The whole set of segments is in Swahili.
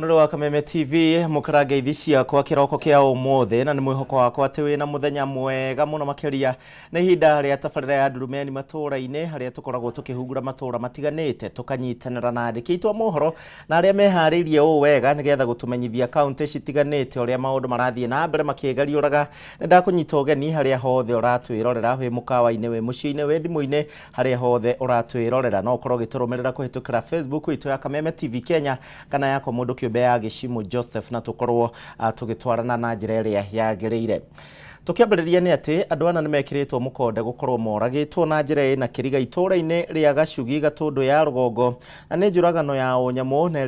Mundu wa Kameme TV mukarage ithisia kwa kiroko kia umothe na ni mwihoko wakwa ati wina muthenya mwega muno makiria na ihinda ria tabarira ya Ndurumeni matura-ini haria tukoragwo tukihungura matura matiganite tukanyitanira na andiki itwa mohoro na aria meharirie o wega nigetha gutumenyithia kaunti citiganite uria maundu marathie na mbere makigariuraga ndakunyita ugeni haria hothe uratwirorera wi mukawa-ini wi mucii-ini wi thimu-ini haria hothe uratwirorera no ukorwo giturumirira kuhitukira Facebook itu ya Kameme TV Kenya kana yako mundu ya Gishimo Joseph na tukorwo tugitwarana na njira iria yagereire. Tukiambiriria ni ati andu ana nimekiritwo mukonde gukorwo moragitwo na njira na kiriga itura-ini ria Gacugi Gatundu ya Rugongo na ni njuragano ya unyamu na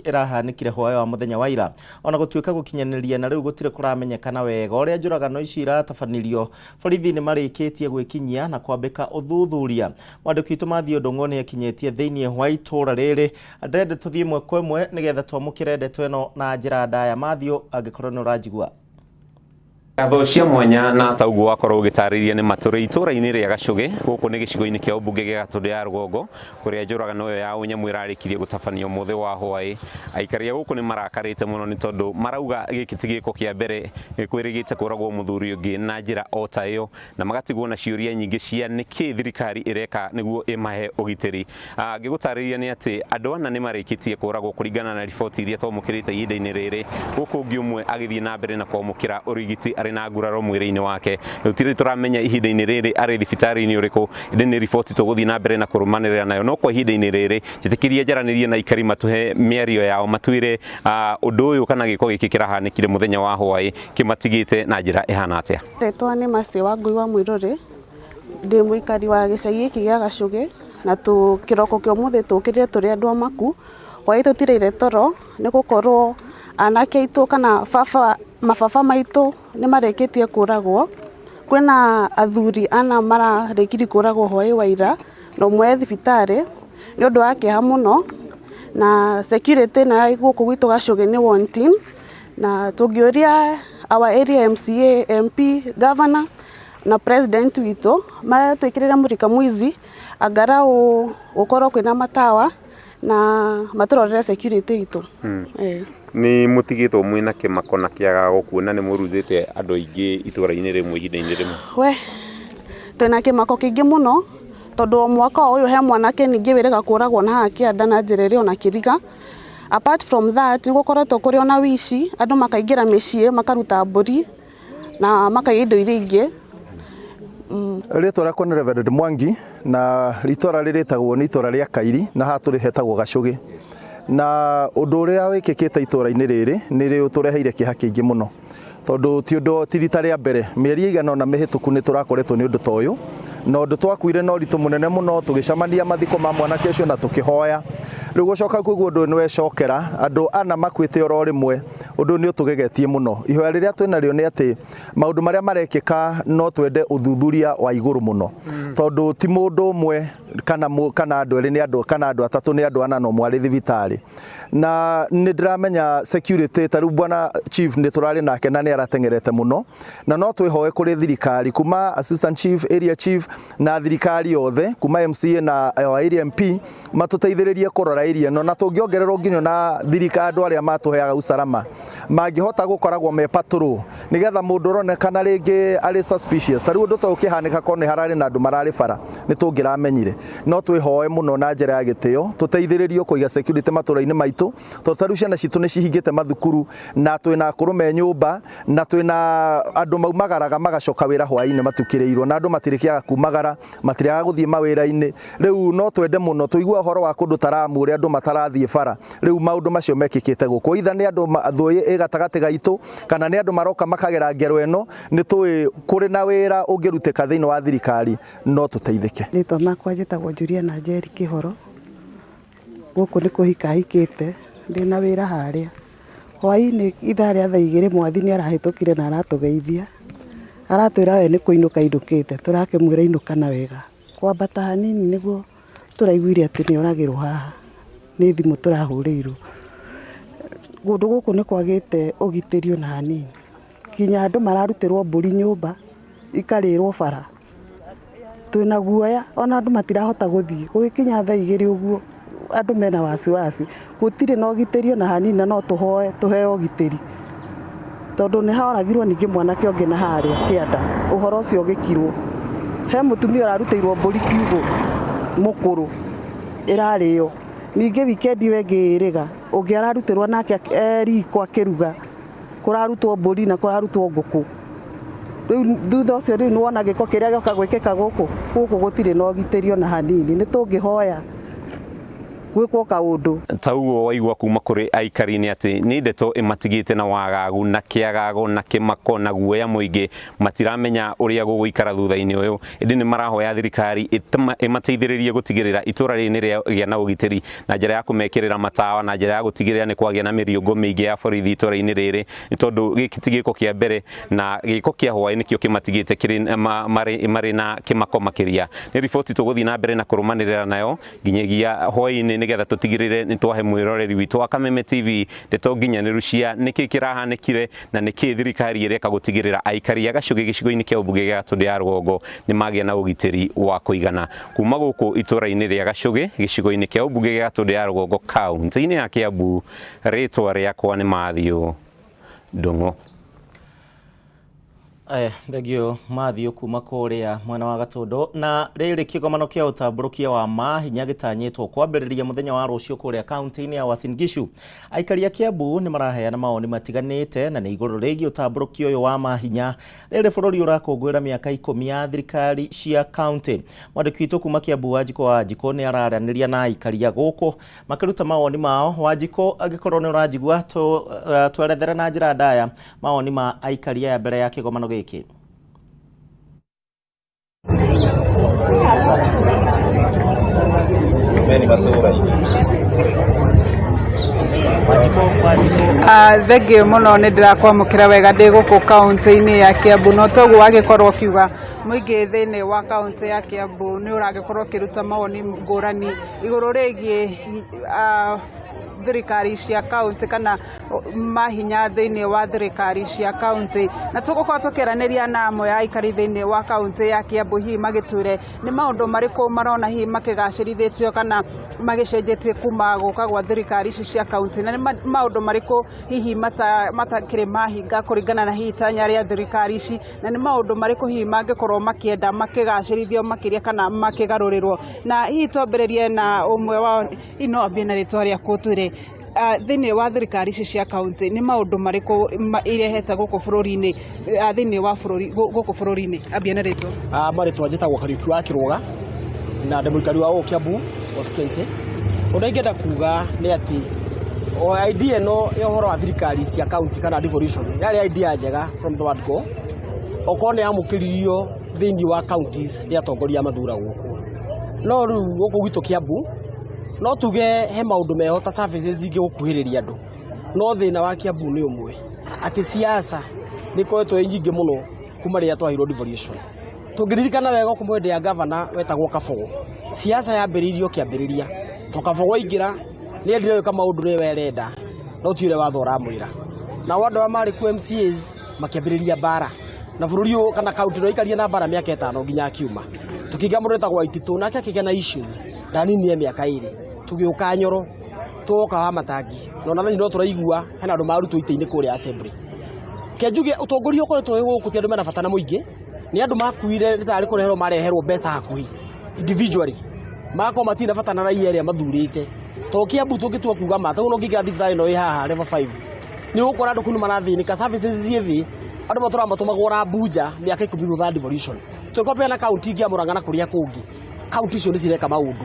irahanikire hwayo wa muthenya wa ira ona gutuika gukinyaniria na riu gutire kuramenyekana wega uria njuragano ici iratafanirio. Borithi ni marikitie gwikinyia na kwambika uthuthuria. Mwandiki witu Mathio Ndung'u ni akinyetie thiini wa itura riri ndende tuthie mwe kwa mwe nigetha twamukire ndeto ino na njira ndaya. Mathio angikorwo ni urajigua Gatho cia mwanya na taugu wakorwo gitariria ni mature itura-ini ria Gacugi guku ni gicigo-ini kia umbunge gia Gatundu ya Rugongo kuria njuragano yo ya unyamu irarikirie gutafanio muthe wa hwai. Aikaria guku ni marakarite muno ni tondu marauga giki ti giko kia mbere kwirigite kuragwo muthuri ungi na njira o ta iyo na magatigwo na ciuria nyingi cia niki thirikari ireka niguo imahe ugitiri. Ngigutariria ni ati andu ana ni marikitie kuragwo kuringana na riboti iria twamukirite ihinda-ini riri guku ungi umwe agithie na mbere na kwamukira urigiti na nguraro mwiri-ini wake. Tutire turamenya ihinda-ini riri ari thibitari-ini uriku ni riboti tuguthie na mbere na kurumanirira nayo no kwa ihinda-ini riri jitikirie jaranirie na ikari matuhe miario yao matwire undu uyu kana giko giki kirahanikire muthenya wa hwai kimatigite na njira ihana atia. Retwa ni Masi wa Ngui wa Mwiruri ndi muikari wa gicagi giki gia Gacugi na kiroko kia muthe tukirire turi andu amaku hwai tutireire toro ni gukorwo anake itu kana mababa maitu ni mareketie kuragwo. Kwina athuri ana marekiri kuragwo hwai wa ira no mwe thibitari ni undu wa kiha muno na security na guku gwitu Gacugi ni wanting na tungiuria our area MCA MP governor na president witu matwikirira murika mwizi agara ukorwo kwina matawa na maturorera security itu. Ni mutigitwo mwina kimako na kiaga gukuona ni muruzite andu aingi itura-ini rimwe ihinda-ini rimwe. We twina kimako kingi muno tondu mwaka uyu he mwanake ningi wirega kuragwo na haki anda na njira iria ona kiriga. Apart from that ni gukoretwo kuri ona wici andu makaingira micii makaruta mburi na makaiya indo iria ingi. Ritwa riakwa ni Reverend Mwangi na ritora riritagwo ni itora ria Kairi na haturi hetagwo Gacugi na undu uria wikikite itura-ini riri ni ri utureheire kiha kingi muno tondu ti undu tirita ria mbere mieri igana na mihituku ni turakoretwo ni undu toyu na undu twakuire no ritu munene muno tugicamania mathiko ma mwanake ucio na tukihoya riu gucoka kuigua undu ni wecokera andu ana makwite oro rimwe undu ni utugegetie muno. Ihoya riria twina rio ni ati maundu maria marekika no twende uthuthuria wa iguru muno tondu ti mundu umwe kana andu eri ni andu kana andu atatu ni andu ana no mwari thibitari na ni ndiramenya security ta riu bwana chief ni turari nake na ni aratengerete muno na no twihoe kuri thirikari kuma assistant chief area chief na thirikari yothe kuma MCA na area MP matuteithiririe kurora area no na tungiongererwo nginyo na thirikari andu aria matuheaga usalama mangihota gukoragwo me patrol nigetha mundu ronekana ringi ari suspicious ta riu undu ta ukihanika kone harari na andu marari bara ni tungiramenyire no twihoe muno na njira ya gitio tuteithiririo kuiga security matura-ini maitu tondu riu ciana citu ni cihingite mathukuru na twina kurume nyumba na twina andu maumagaraga magacoka wira hwai-ini matukireirwo na andu matirikiaga kumagara matiriaga guthie mawira-ini. Riu no twende muno tuigua horo wa kundu taramu ria andu matarathie bara riu maundu macio mekikite guku itha ni andu athui gatagati gaitu kana ni andu maroka makagera ngero eno ni tui kuri na wira ungirutika thiini wa thirikari no tuteithike. Ritwa makwa njitagwo Julia na Njeri Kihoro guku ni kuhika hikite ndina wira haria hwai-ini ithaa ria thaa 2 mwathi ni arahitukire na aratugeithia aratwira we ni kuinuka indukite turakimwira inukana wega kwambata hanini niguo turaiguire ati ni oragirwo haha ni thimu turahurirwo. Gundu guku ni kwagite ugitirio na hanini kinya andu mararutirwo mburi nyumba ikarirwo bara twina guoya ona andu matirahota guthii gugikinya thaa 2 uguo andũ mena wasiwasi gũtirĩ na ũgitĩri na hanini, no tũhoe tũheo ũgitĩri tondũ nĩ horagirwo ningĩ mwanake ũngĩ na harĩa kĩanda ũhoro ũcio ũgĩkirwo. He mũtumia ũrarutĩirwo mbũri kiugũ mũkũrũ ĩrarĩo, ningĩ wikendi ĩyo ĩngĩ ĩrĩga ũngĩ ararutĩrwo nake riko akĩruga, kũrarutwo mbũri na kũrarutwo ngũkũ. Rĩu thutha ũcio rĩu nĩ wona gĩko kĩrĩa gĩoka gwĩkĩka gũkũ gũtirĩ na ũgitĩri na hanini. Nĩ tũngĩhoya gwĩkwo kaũndũ ta ũguo waigua kuma kũrĩ aikari nĩ atĩ nĩ ndeto ĩmatigĩte na wagagu na kĩagago na kĩmako na guoya mũingĩ, matiramenya ũrĩa gũgũikara thutha-inĩ ũyũ. Ĩndĩ nĩ marahoya thirikari ĩmateithĩrĩrie gũtigĩrĩra itũra rĩrĩ nĩ rĩagĩa na ũgitĩri na njĩra ya kũmekĩrĩra matawa na njĩra ya gũtigĩrĩra nĩ kwagĩa na mĩriũngũ mĩingĩ ya borithi itũra-inĩ rĩrĩ, nĩ tondũ gĩkĩ ti gĩko kĩa mbere na gĩko kĩa hwaĩ nĩkĩo kĩmatigĩte marĩ na kĩmako makĩria. Nĩ riboti tũgũthiĩ na mbere na kũrũmanĩrĩra nayo nginyagia hwaĩ-inĩ nĩgetha tũtigĩrĩre nĩ twahe mwĩroreri witũ wa Kameme TV ndeto nginyanĩru cia nĩkĩ kĩrahanĩkire na nĩkĩ thirikari ĩreka gũtigĩrĩra aikari a Gacũgĩ gĩcigo-inĩ kĩa ũmbunge gĩa Gatũndũ ya rũgongo nĩ magĩa na ũgitĩri wa kũigana. Kuma gũkũ itũra-inĩ rĩa Gacũgĩ gĩcigo-inĩ kĩa ũmbunge gĩa Gatũndũ ya rũgongo kaunti-inĩ ya Kiambu, rĩtwa rĩakwa nĩ Mathiũ Ndung'u. Thegio Mathiũ kuma kũrĩa mwena wa Gatũndũ. Na rĩrĩ kĩgomano kĩa ũtambũrũkia wa mahinya gĩtanyĩtwo kwambĩrĩria mũthenya wa rũciũ kũrĩa kaunti-inĩ ya Uasin Gishu. Aikari a Kiambu nĩ maraheana mawoni matiganĩte na nĩ igũrũ rĩgiĩ ũtambũrũkia ũyũ wa mahinya rĩrĩ bũrũri ũrakũngũĩra mĩaka 10 ya thirikari cia kaunti. Mwandĩki witũ kuma Kiambu Wanjikũ nĩ araranĩria na aikari a gũkũ makĩruta mawoni mao. Wanjikũ, angĩkorwo nĩ ũranjigua twerethere na njĩra ndaya mawoni ma aikari aya mbere ya kĩgomano gĩkĩ. Thengio mũno nĩ ndĩrakwamũkĩra wega ndĩ gũkũ kaunti-inĩ ya Kiambu. No toguo agĩkorwo kiuga mũingĩ thĩinĩ wa kaunti ya Kiambu nĩ ũragĩkorwo kĩruta mawoni ngũrani igũrũ rĩgiĩ thirikari cia kaunti kana mahinya thĩinĩ wa thirikari cia kaunti, na tũgũkorwo tũkĩaranĩria na amwe ya aikari thĩinĩ wa kaunti ya Kiambu hihi magĩtwĩre nĩ maũndũ marĩkũ marona hihi makĩgacĩrithĩtio kana magĩcenjetie kuma gũka gwa thirikari ici cia kaunti, na nĩ maũndũ marĩkũ hihi matakĩrĩ mahinga kũringana na hihi itanya rĩa thirikari ici, na nĩ maũndũ marĩkũ hihi mangĩkorwo makĩenda makĩgacĩrithio makĩria kana makĩgarũrĩrwo. Na hihi twambĩrĩrie na ũmwe wao, ino ambie na rĩtwa rĩaku ũtwĩre thĩinĩ wa thirikari ici cia kaunti nĩ maũndũ marĩkũ irehete gũkũ bũrũri-inĩ thĩinĩ wa bũrũri gũkũ bũrũri-inĩ. Ambia na rĩtwa. Marĩtwa njĩtagwo Kariuki wa Kĩrũga na ndĩ mũikari wa Kiambu constituency. Ũrĩa ingĩenda kuga nĩ atĩ idea ĩno ya ũhoro wa thirikari cia kaunti kana devolution yarĩ idea njega from the word go, okorwo nĩ yamũkĩririo thĩinĩ wa counties nĩ atongoria mathura gũkũ. No rĩu gũkũ gwitũ Kiambu no tuge he maũndũ meho ta services ingĩgũkuhĩrĩria andũ, no thĩna wa Kiambu nĩ ũmwe atĩ siasa nĩ ikoretwo nyingĩ mũno kuma rĩrĩa twahirwo devolution. Tũngĩririkana wega kũmwendea ya governor wetagwo Kabogo, siasa yambĩrĩirio kĩambĩrĩria to Kabogo aingĩra nĩ endire gwĩka maũndũ rĩwe arenda no tiũrĩa watho ũramwĩra, na andũ arĩa marĩ ku MCAs makĩambĩrĩria mbara na bũrũri ũyũ kana kaunti ĩno ĩikaria na mbara mĩaka 5 nginya akiuma. Tũkĩiga mũndũ wetagwo Waititũ nake akĩgĩa na issues ndanini ya mĩaka 2, tũgĩũka Nyoro tũgoka wa Matangi no na thĩinĩ no tũraigua hena andũ marutwo ite-inĩ kũrĩa assembly. Kenjuge ũtongoria ũkoretwo wĩ gũkũ ti andũ mena bata na mũingĩ, nĩ andũ makuire rĩtarĩ kũreherwo mareherwo mbeca hakuhĩ individually mako matina bata na raia ĩrĩa mathurĩte. To Kiambu tũngĩtua kuga ma tondũ no ngĩkĩra thibitarĩ no ĩ haha level 5 nĩ gũkora andũ kũnu marathĩnĩka services ciĩ thĩ, andũ matũra matũmagwo na Abuja mĩaka 10 thutha devolution. Tũkopea na kaunti ingĩ ya Mũrang'a na kũrĩa kũngĩ kaunti icio nĩ cireka maũndũ.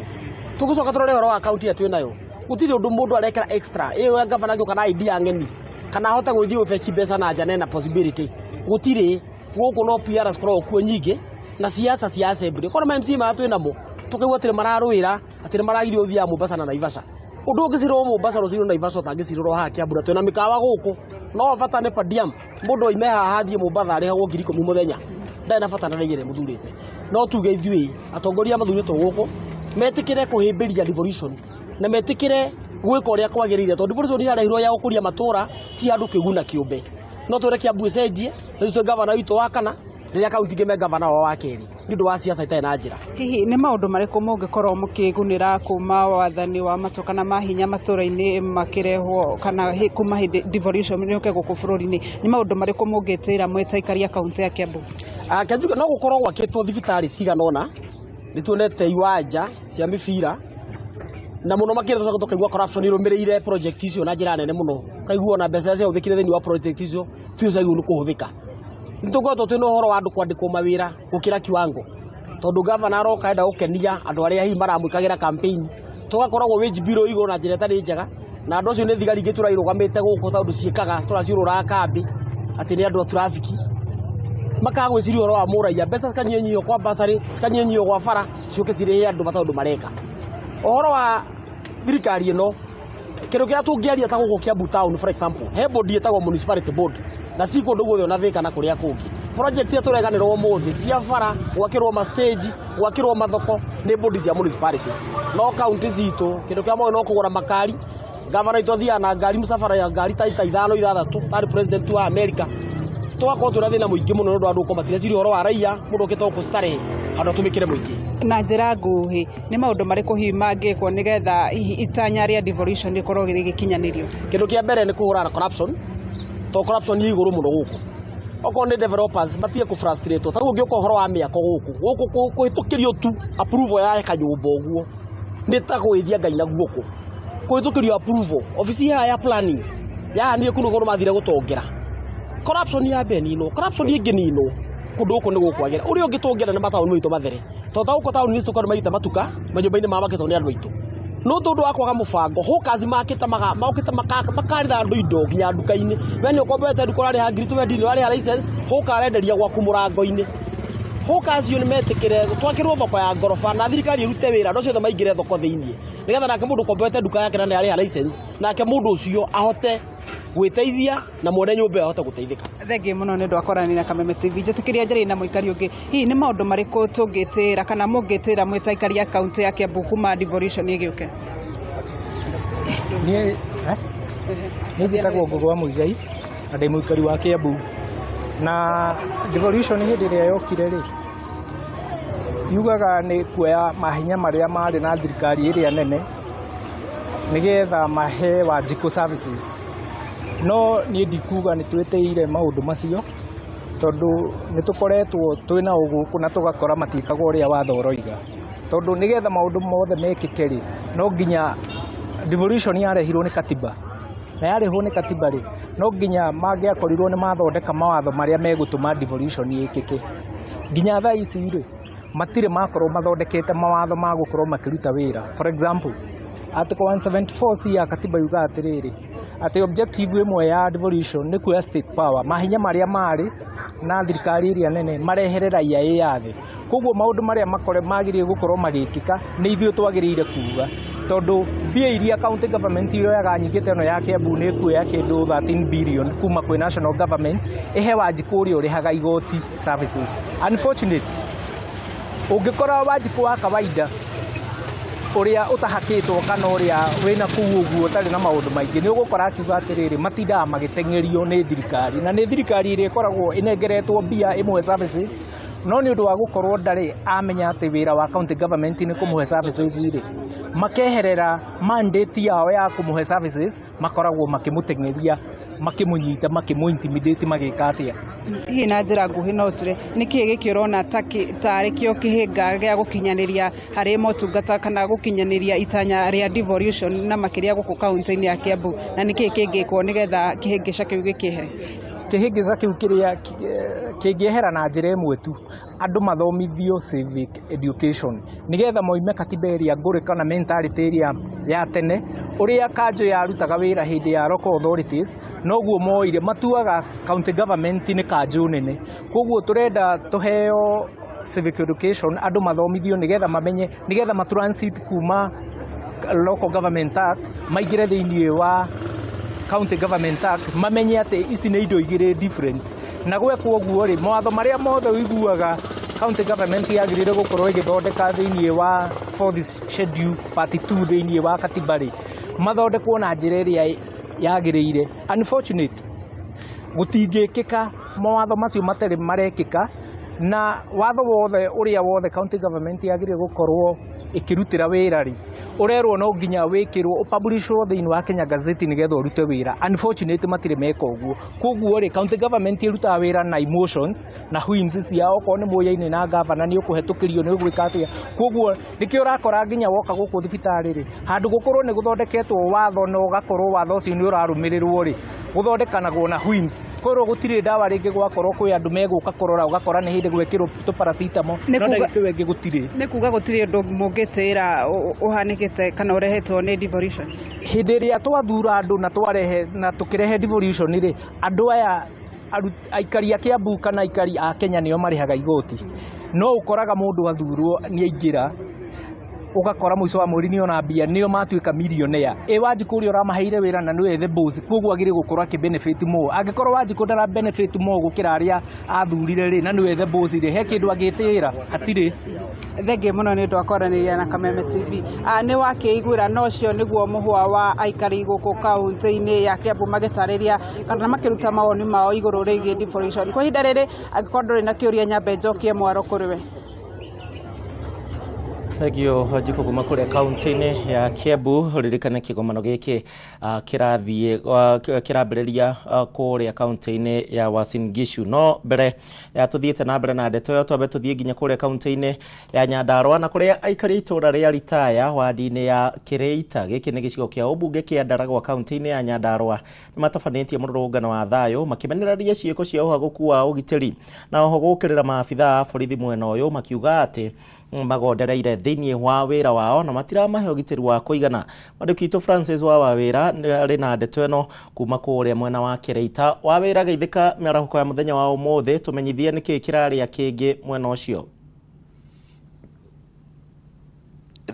Tũgũcoka tũrore ũhoro wa kaunti ya twĩ nayo, gũtirĩ ũndũ mũndũ arekera extra ĩyo gavana ngĩũka na idea ng'eni kana ahota gwĩthiĩ gũbeci mbeca na nja na possibility gũtirĩ. Gũkũ no PRs korwo kuo nyingĩ na siasa cia assembly korwo ma MC ma twĩ namo tũkaigua atĩ mararũĩra atĩ nĩ maragirio ũthia Mombasa na Naivasha. Ũndũ ũngĩcirwo Mombasa rũcirwo Naivasha ũtangĩcirwo haha Kiambu, twĩ na mĩkawa gũkũ no bata nĩ per diem. Mũndũ oime haha athiĩ Mombasa arĩhagwo 10,000 mũthenya ndarĩ na bata na raia ĩrĩa mũthurĩte. No tuge ithuĩ atongoria mathurĩtwo gũkũ metĩkĩre kũhĩmbĩria devolution na metĩkĩre gwĩka ũrĩa kwagĩrĩire, tondũ devolution yarehirwo ya gũkũria matũra ti andũ kĩguna kĩũmbe. No twĩre Kiambu ĩcenjie na twĩ gavana witũ wa kana rĩrĩa kaunti ingĩ me gavana wao wa kerĩ nĩ ũndũ wa siasa itarĩ na njĩra. Hihi nĩ maũndũ marĩkũ mũngĩkorwo mũkĩgunĩra kuma wathani wa matũkana ma hinya matũra-inĩ makĩrehwo kana kuma devolution nĩũke gũkũ bũrũri-inĩ, nĩ maũndũ marĩkũ mũngĩtĩra mweta ikaria kaunti ya Kiambu? Kĩanjuga no gũkorwo gwakĩtwo thibitarĩ cigana ũna, nĩ tuonete iwanja cia mĩbira na mũno makĩria tũkaigua corruption irũmĩrĩire project icio na njĩra nene mũno, kaigua na mbeca cia ũthĩkire thĩinĩ wa project icio tiũcagĩrĩirwo nĩ kũhũthĩka. Nĩ tũkoretwo twĩna ũhoro wa andũ kwandĩkwo mawĩra gũkĩra kiwango, tondũ gavana aroka enda gũkenia andũ arĩa hihi maramwĩkagĩra campaign, tũgakoragwo wage bill igũrũ na njĩra ĩtarĩ njega, na andũ acio nĩ thigari ingĩ tũrairũgamĩte gũkũ tondũ ciĩkaga tũraciũrũraga kambĩ atĩ nĩ andũ a traffic, makaga gwĩciria ũhoro wa mũraiya, mbeca cikanyihanyihio kwa basarĩ, cikanyihanyihio kwa bara, ciũke cirĩhe andũ maũndũ mareka. Ũhoro wa thirikari ĩno, kĩndũ kĩrĩa tũngĩaria ta gũkũ Kiambu town for example, he body ĩtagwo municipality board na ci kũndũ guothe ona Thika na kũrĩa kũngĩ. Project iria tũreganĩrwo ũmũthĩ cia bara, gwakĩrwo ma stage, gwakĩrwo mathoko nĩ body cia municipality. No kaunti citũ kĩndũ kĩa mwe no kũgũra makari, gavana itũ athiaga na ngari mũsafara ya ngari ta 5-6, tarĩ president wa America. Tũgakorwo twĩna thĩna mũingĩ mũno nĩ ũndũ wa andũ gũkorwo matireciria ũhoro wa raia, mũndũ ũkĩte gũkũ starehe handũ atũmĩkĩre mũingĩ. Na njĩra nguhĩ, nĩ maũndũ marĩkũ hihi mangĩkwo nĩgetha itanya rĩa devolution rĩkorwo rĩgĩkinyanĩrio? Kĩndũ kĩa mbere nĩ kũhũrana na corruption, tondũ corruption nĩ igũrũ mũno gũkũ. Okorwo nĩ developers matige kũ-frustrate, ta rĩu ũngĩũka ũhoro wa mĩako gũkũ kũhĩtũkĩrio tu approval ya kanyũmba ũguo nĩ ta gwĩthia Ngai na guoko. Kũhĩtũkĩrio approval obici ya planning yahanire kũndũ gũkorwo mathire gũtongera. Corruption ya benino, corruption ĩngĩ nino kũndũ gũkũ nĩ gũkwagĩra. Ũrĩa ũngĩtongera nĩ mataũni maitũ mathere, tondũ ta gũkũ taũni ici tũkorwo maita matuka manyũmba-inĩ ma makĩtwo nĩ andũ aitũ. No tondũ wa kwaga mũbango, hawkers makĩte makarĩra andũ indo nginya nduka-inĩ. We nĩ ũkombete nduka ũrarĩha ngiri twendi-inĩ ũrarĩha license, hawker arenderia gwaku mũrango-inĩ. Hawkers icio nĩ metĩkĩre twakĩrwo thoko ya ngoroba na thirikari ĩrute wĩra andũ ciothe maingĩre thoko thĩinĩ, nĩgetha nake mũndũ ũkombete nduka yake na nĩ arĩha license, nake mũndũ ũcio ahote gwĩteithia na mwene nyũmba ahote gũteithĩka. Thengiĩ mũno nĩ ũndũ wa kwaranĩria na Kameme TV. Njĩtĩkĩria njĩra na mũikari ũngĩ, hihi nĩ maũndũ marĩkũ tũngĩtĩra kana mũngĩtĩra mwĩta aikari a kaunti ya Kiambu kuma devolution ĩgĩũke? Niĩ njĩtagwo Ngũgĩ wa Mũigai na ndĩ mũikari wa Kiambu, na devolution hĩndĩ ĩrĩa yokire rĩ, yugaga nĩ kuoya mahinya marĩa marĩ na thirikari ĩrĩa nene nĩgetha mahe Wanjikũ services. No niĩ ndikuga nĩ twĩtĩire maũndũ macio, tondũ nĩ tũkoretwo twĩna ũgũkũ na tũgakora matiĩkaga ũrĩa watho ũroiga, tondũ nĩgetha maũndũ mothe mekĩke rĩ, no nginya devolution yarehirwo nĩ katiba, na yarehwo nĩ katiba rĩ, no nginya mangĩakorirwo nĩ mathondeka mawatho marĩa megũtũma devolution ĩkĩke. Nginya thaa ici rĩ, matirĩ makorwo mathondekete mawatho ma gũkorwo makĩruta wĩra. For example, Article 174C ya katiba yuga atĩrĩrĩ, atĩ objective ĩmwe ya devolution nĩ kuoya state power, mahinya marĩa marĩ na thirikari ĩrĩa nene marehere raia ĩyathe. Koguo maũndũ marĩa magĩrĩire gũkorwo magĩkĩka nĩ ithuĩ twagĩrĩire kuga, tondũ mbia iria county government yoyaga nyingĩ ta ĩno ya Kiambu nĩ kuoya kĩndũ 13 billion kuma kwĩ national government ĩhe Wanjikũ ũrĩa ũrĩhaga igoti services. Unfortunately, ũngĩkora Wanjikũ wa kawaida ũrĩa ũtahakĩtwo kana ũrĩa wĩna kũu ũguo ũtarĩ na maũndũ maingĩ, nĩ ũgũkora akiuga atĩrĩrĩ matindaga magĩteng'erio nĩ thirikari, na nĩ thirikari ĩrĩa ĩkoragwo ĩnengeretwo mbia ĩmwe services, no nĩ ũndũ wa gũkorwo ndarĩ amenya atĩ wĩra wa county government nĩ kũmũhe services rĩ, makeherera mandate yao ya kũmũhe services, makoragwo makĩmũteng'eria, makĩmũnyita, makĩmũ-intimidate, magĩka atĩa. Hihi na njĩra nguhĩ no tũre, nĩkĩĩ gĩkĩ ũrona tarĩ kĩo kĩhĩnga gĩa gũkinyanĩria harĩ motungata kana gũkinyanĩria itanya rĩa devolution na makĩria gũkũ kaunti-inĩ ya Kiambu, na nĩkĩĩ kĩngĩkwo nĩgetha kĩhĩngĩca kĩu gĩkĩehere? Kĩhĩngĩca kĩu kĩrĩa kĩngĩehera na njĩra ĩmwe tu, andũ mathomithio civic education, nĩgetha moime katiba ĩrĩa ngũrĩ kana mentality ĩrĩa ya tene, ũrĩa kanjũ yarutaga wĩra hĩndĩ ya local authorities, noguo moire matuaga county government nĩ kanjũ nene. Koguo tũrenda tũheo civic education, andũ mathomithio nĩgetha mamenye, nĩgetha matransit kuma local government act maingĩre thĩinĩ wa county government act, mamenye atĩ ici nĩ indo igĩrĩ different. Na gwekwo ũguo rĩ, mawatho marĩa mothe ũiguaga county government yagĩrĩire gũkorwo ĩgĩthondeka thĩinĩ wa 4th schedule part 2 thĩinĩ wa katiba rĩ, mathondekwo na njĩra ĩrĩa yagĩrĩire. Unfortunately, gũtingĩkĩka mawatho macio matarĩ marekĩka, na watho wothe uria wothe county government yagire gukorwo ikirutira wira ri urerwo no nginya wikirwo upublishwo thiini wa Kenya Gazette nigetha urute wira. Unfortunately matire meka uguo, koguo ri county government irutaga wira na emotions na whims ciao, ko ni muyaine na governor ni ukuhetukirio ni gwika atia. Koguo nikio urakora nginya woka guku thibitari ri handu gukorwo ni guthondeketwo watho no gakorwo watho ucio ni urarumirirwo ri guthondekanagwo na whims. Korwo gutire ndawa ringi gwakorwo kwi andu meguka kurora ugakora ni hindi gwikirwo tu paracetamol no ndagika wengi gutire. Ni kuga gutire undu mungitira uhanikite kana urehetwo ni devolution. Hindi ria twathura andu na twarehe na tukirehe devolution ri andu aya aikari a Kiambu kana aikari a Kenya nio marihaga igoti. No ukoraga mundu athurwo ni aingira ugakora muico wa mweri niona mbia nio matuika millionaire. Wanjiku uri uramaheire wira na niwe the boss, koguo agire gukorwo ki benefit mo. Angikorwo Wanjiku ndara benefit mo gukira aria athurire ri na niwe the boss ri he kindu agitira hatire. Thenge muno ni ndwakoraniria na Kameme TV. Ni wakiigwira no cio niguo muhwa wa aikari guku kaunti-ini ya Kiambu magitariria kana makiruta mawoni mao iguru rigie devolution. Kwa hinda riri angikorwo nduri na kiuria nyambe njokie mwaro kuriwe. Thegio Wanjiku kuma kuria kaunti-ini ya Kiambu. Ririkane kigomano giki kirambiriria kuria kaunti-ini ya Uasin Gishu. No mbere ya tuthiete na mbere na ndeto yo twambe tuthie nginya kuria kaunti-ini ya Nyandarua na kuria aikari itura ria Ritaya wadi-ini ya Kireita. Giki ni gicigo kia ubunge kia Ndaragwa kaunti-ini ya Nyandarua ni matafanĩtie mũrũrũngano wa thayo makimenereria ciĩko cia ũhaguku wa ũgitĩri na oho gũkĩrĩra maabitha a borithi mwena ũyũ makiuga atĩ magondereire thĩinĩ wa wĩra wao na matiramahe ũgitĩri wa kũigana. Mwandĩki witũ Francis wa Wawĩra arĩ na ndeto ĩno kuma kũrĩa mwena wa Kireita. Wawĩra geithĩka mĩarahũko ya mũthenya wa ũmũthĩ tũmenyithie nĩkĩ kĩrarĩa kĩngĩ mwena ũcio.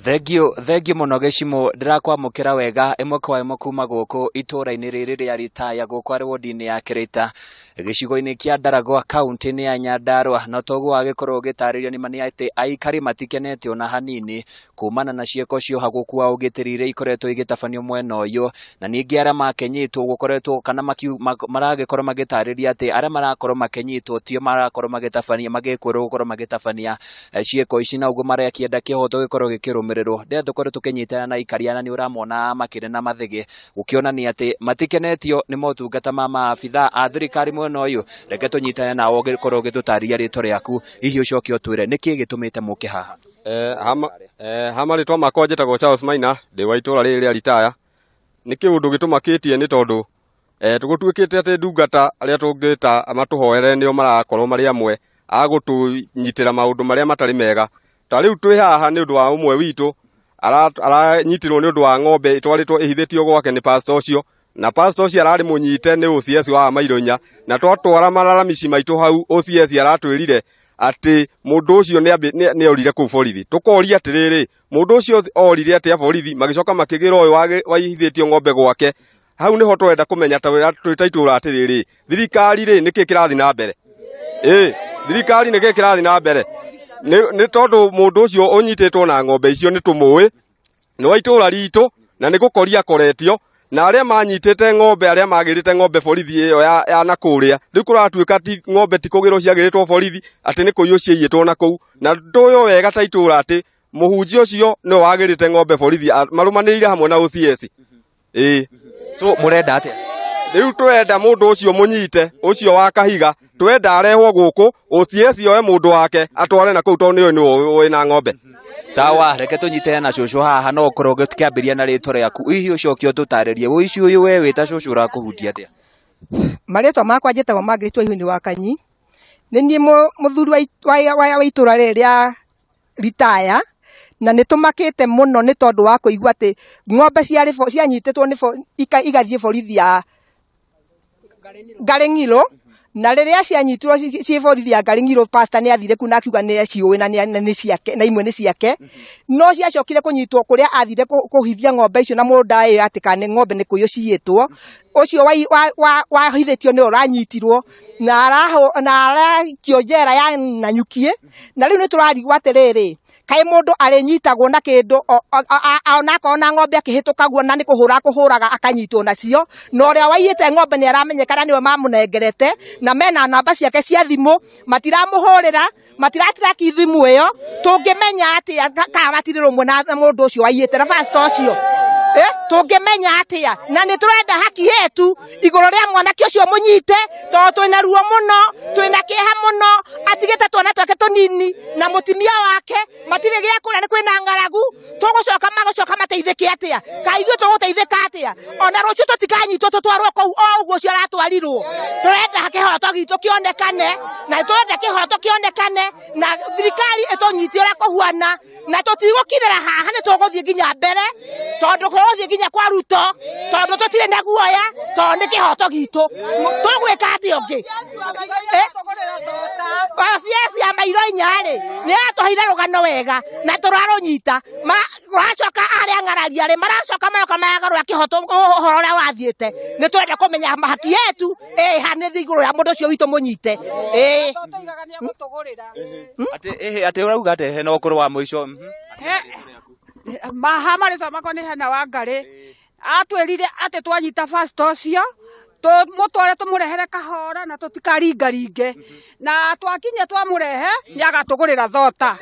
Thengio muno gicimo ndirakwamukira wega imwe kwa imwe kuma guku itura-ini riri ria Ritaya guku ari wodi-ini ya Kireita gicigo-ini kia Ndaragwa kaunti-ini ya Nyandarua. No toguo agikorwo gitaririo ni mani ati aikari matikenete ona hanini kumana na cieko cio haguku wa ugitiri iria ikoretwo igitafanio mwena uyu, na ningi aria makenyitwo gukoretwo kana maragikorwo magitariria ati aria marakorwo makenyitwo tio marakorwo magitabania magikwirwo gukorwo magitabania cieko ici na uguo marakienda kihoto gikorwo gikirumirirwo. Ndia tukore tukinyitana na ikariana ni uramona makire na mathige ukionania ati matikenetio ni motungata ma maabitha a thirikari mwena uyu. Reke tunyitane nawo gikorwo gitutaria rito riaku hihi ucoke utwire niki gitumite muke haha. Hama ritwa makwa njitagwo Charles Maina ndi wa itura riri ria Ritaya. Niki undu gitumakitie ni tondu tugutuikite ati ndungata aria tungita amatuhoere nio marakorwo mari amwe agutunyitira maundu maria matari mega. Ta riu twi haha ni undu wa umwe witu aranyitirwo ni undu wa ng'ombe itwaritwo ihithitio gwake ni pastor ucio, na pastor ucio arari munyite ni OCS wa Maironya, na twatwara maramisi maitu hau OCS aratwirire ati mundu ucio ni orire ku borithi. Tukoria atiriri mundu ucio orire ati borithi magicoka makigira uyu waihithitio ng'ombe gwake. Hau niho twenda kumenya ta itura atiriri thirikari ri niki kirathi na mbere. Thirikari niki kirathi na mbere ni tondu mundu ucio unyitetwo na ng'ombe icio ni tumui ni wa itura ritu na ni gukoria koretio, na aria manyitete ng'ombe aria magirite ng'ombe borithi iyo ya nakuria riu kuratuika ti ng'ombe ti kugirwo ciagiritwo borithi ati ni kuiyo ciiyitwo na kou, na nduyo wega ta itura ati muhunjia ucio no wagirite ng'ombe borithi marumanirire hamwe na OCS. So murenda ati riu twenda mundu ucio munyite ucio wa Kahiga twenda arehwo guku OCS yoe mundu wake atware na kou tondu ni wina ng'ombe. Sawa, reke tunyitane na cucu haha no ukorwo gikiambiria na rito riaku hihi ucokio tutaririe wici uyu we wita cucu urakuhutia atia. Maritwa makwa njitagwo Margaret Waihuni wa Kanyi. Ni nie muthuri wa itura riri ria Ritaya, na nitumakite muno ni tondu wa kuigua ati ng'ombe cianyitetwo ni igathie borithi ya Ngarengiro, na riria cianyitirwo ci borithi ya Ngarengiro pastor ni athire ku na akiuga ni ciuwe na ni ciake na imwe ni ciake, no ciacokire kunyitwo kuria athire kuhithia ng'ombe icio na mundai ati kana ng'ombe ni kuyo ciyitwo ucio wahithitio ni uranyitirwo na arakio njera ya Nanyukie, na riu ni turarigwa atiriri kai mundu arinyitagwo na kindu onako na ng'ombe akihitukaguo na nikuhuraga akanyitwo nacio na uria waiyite ng'ombe ni aramenyekana niwe mamunengerete na mena namba ciake cia thimu matiramuhurira matiratrack thimu iyo tungimenya atia ka matire rumwe na mundu ucio waiyite na fast ucio tungimenya atia na ni turenda haki yetu iguru ria mwanake ucio munyite to twina ruo muno twina kieha muno atigite twana twake tunini na mutimia wake matire gia kuria ni kwina ngaragu tugucoka mateithike atia kaithio tuguteithika atia ona rucio tutikanyitwo tutwarwo kou uguo cio aratwarirwo turenda kihoto gitu kionekane na turenda kihoto kionekane na thirikari etonyitie ria kuhuana na tutigukirira haha ni tuguthie nginya mbere tondu kuguthie nginya kwa Ruto tondu tutire na guoya tondu kihoto gitu tugwika ati ungi siasi ya mairo inyari ni atuheire rugano wega na turarunyita maracoka aria ngararia ri maracoka mayoka mayagarura kihoto horo ria wathiite ni twende kumenya haki yetu hani thiguru ya mundu cio witu munyite ati urauga ati he no kuru wa muico mahama rĩtwa makwa nĩ Hena Wangari atwĩrire atĩ twanyita fast ũcio mũtware tũmũrehere kahora na tũtikaringaringe na twakinya twamũrehe nĩagatũgũrĩra thota.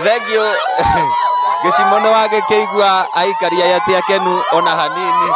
Thengio gĩcimono wake kĩigua aikaria atia kenu ona hanini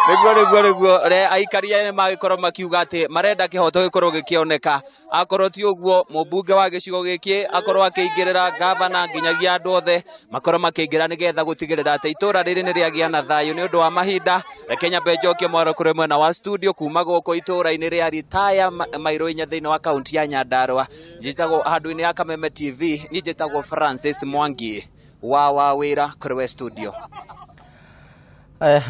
niguo aikaria nĩ magĩkorwo makiuga atĩ marenda kĩhoto gĩkorwo gĩkĩoneka akorwo ti ũguo mũmbunge wa gĩcigo gĩkĩ akorwo akĩingĩrĩra gavana nginyagia andũ othe makorwo makĩingĩra nĩgetha gũtigĩrĩra atĩ itũra rĩrĩ nĩ rĩagĩa na thayũ nĩ ũndũ wa mahinda reke nyambe njokie mwaro kũrĩ mwena wa studio kuma gũkũ itũra-inĩ rĩa Ritaya Mairo Inya thĩinĩ wa kaunti ya Nyandarua njĩtagwo handũ-inĩ ya Kameme TV niĩ njĩtagwo Francis Mwangi wa wĩra kũrĩ we studio.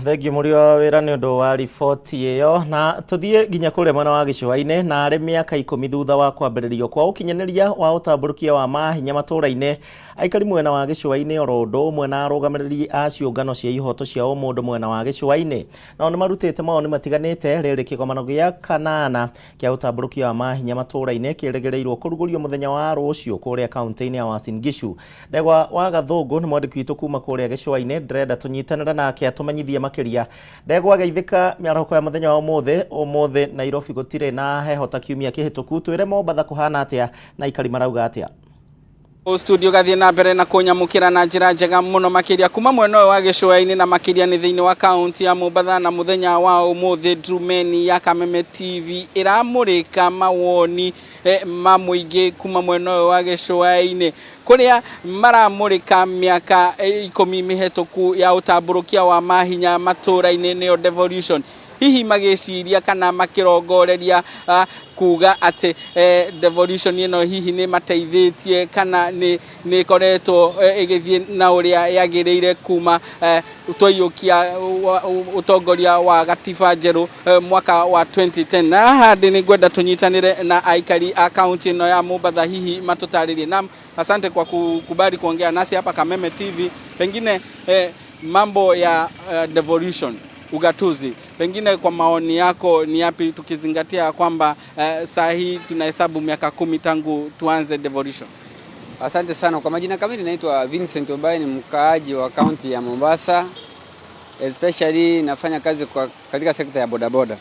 Thengio murio wira ni undu wa riboti iyo na tuthie nginya kuria mwena wa gicua-ini na ari miaka 10 thutha wa kwambiririo kwa ukinyaniria wa utamburukia wa mahinya matura-ini aikari mwena wa gicua-ini oro undu umwe na arugamiriri a ciungano cia ihoto cia umundu mwena wa gicua-ini nao ni marutite maoni matiganite riri kigomano gia kanana kia utamburukia wa mahinya matura-ini kiregereirwo kurugurio muthenya wa rucio kuria kaunti-ini ya Uasin Gishu ndegwa wa Gathungu ni mwandiki witu kuma kuria gicua-ini ndrenda tunyitanira nake atumenyithie makiria ndegwa geithika miaroko ya muthenya wa umuthi Nairobi gutire na heho ta kiumia kihituku twire Mombatha kuhana atia na ikari marauga atia studio gathie na mbere na kunyamukira na njira njega muno makiria kuma mwena wa gicua-ini na makiria ni thiini wa kaunti ya Mombatha na muthenya wa umuthi Drumeni ya Kameme TV iramurika mawoni mamuingi kuma mwena wa gicua-ini kuria maramurika miaka 10 mihituku ya utamburukia wa mahinya matura-ini nio devolution hihi magiciria kana makirongoreria kuga ati devolution ino hihi ni mateithĩtie kana ni koretwo igithie na uria yagirĩire kuma twaiyukia utongoria wa gatiba njeru mwaka wa 2010 na hadi ni gwenda tunyitanire na aikari a kaunti ino ya Mombatha hihi matutaririe na asante kwa kukubali kuongea nasi hapa Kameme TV pengine mambo ya devolution ugatuzi pengine kwa maoni yako ni yapi tukizingatia kwamba saa hii tunahesabu miaka 10 tangu tuanze devolution? Asante sana. Kwa majina kamili naitwa Vincent Obaye, ni mkaaji wa kaunti ya Mombasa. Especially nafanya kazi katika sekta ya bodaboda.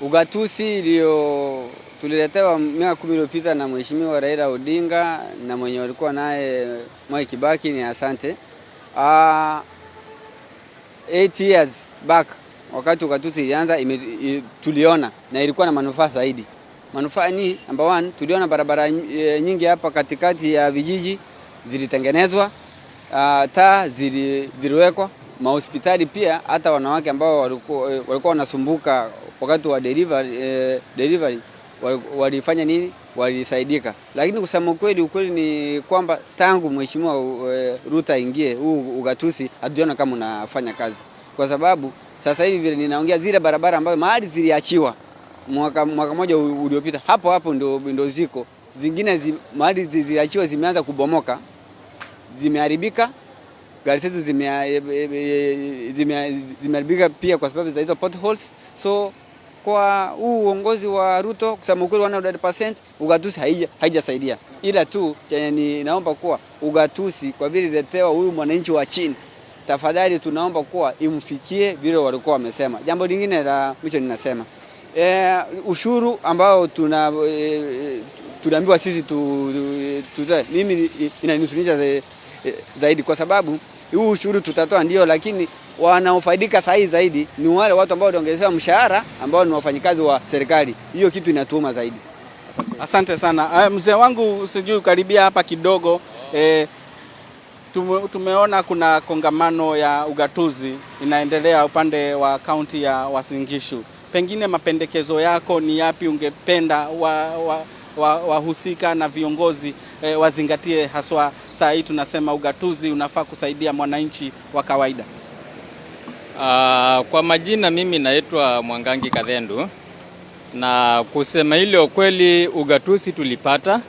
Ugatuzi ndio tuliletewa miaka 10 iliyopita na Mheshimiwa Raila Odinga na mwenye walikuwa naye Mwai Kibaki, ni asante. 8 years back wakati ugatuzi ilianza tuliona na ilikuwa na manufaa zaidi. Manufaa ni number 1, tuliona barabara nyingi hapa katikati ya vijiji zilitengenezwa, taa ziliwekwa, mahospitali pia hata wanawake ambao walikuwa wanasumbuka wakati wa delivery walifanya nini? Walisaidika. Lakini kusema ukweli ni kwamba tangu Mheshimiwa Ruto aingie huu ugatuzi hatujaona kama unafanya kazi. Kwa sababu sasa hivi vile ninaongea zile barabara ambazo mahali ziliachiwa mwaka mmoja uliopita hapo ndio ziko zingine mahali ziliachiwa zimeanza kubomoka, zimeharibika, gari zetu zimeharibika pia kwa sababu za hizo potholes. So kwa huu uongozi wa Ruto kusema ukweli 100% ugatuzi haijasaidia. Ila tu naomba kuwa ugatuzi kwa vile letewa huyu mwananchi wa chini, tafadhali tunaomba kuwa imfikie vile walikuwa wamesema. Jambo lingine la mwisho ninasema ushuru ambao tunaambiwa sisi mimi inanihuzunisha zaidi kwa sababu huu ushuru tutatoa ndio, lakini wanaofaidika sahihi zaidi ni wale watu ambao wanaongezewa mshahara ambao ni wafanyikazi wa serikali. Hiyo kitu inatuuma zaidi. Asante sana. Mzee wangu sijui karibia hapa kidogo. Tumeona kuna kongamano ya ugatuzi inaendelea upande wa kaunti ya Uasin Gishu. Pengine mapendekezo yako ni yapi ungependa wahusika na viongozi wazingatie, haswa saa hii tunasema ugatuzi unafaa kusaidia mwananchi wa kawaida? Kwa majina mimi naitwa Mwangangi Kathendu, na kusema ile ukweli ugatuzi tulipata,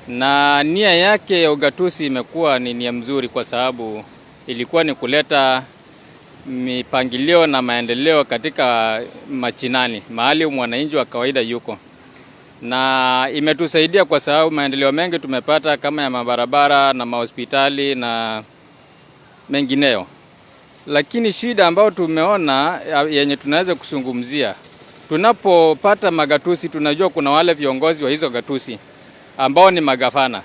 na nia yake ya ugatuzi imekuwa ni nia mzuri kwa sababu ilikuwa ni kuleta mipangilio na maendeleo katika machinani, mahali mwananchi wa kawaida yuko. Na imetusaidia kwa sababu maendeleo mengi tumepata kama ya mabarabara na mahospitali na mengineyo. Lakini shida ambayo tumeona yenye tunaweza kuzungumzia, tunapopata magatuzi tunajua kuna wale viongozi wa hizo gatuzi ambao ni magavana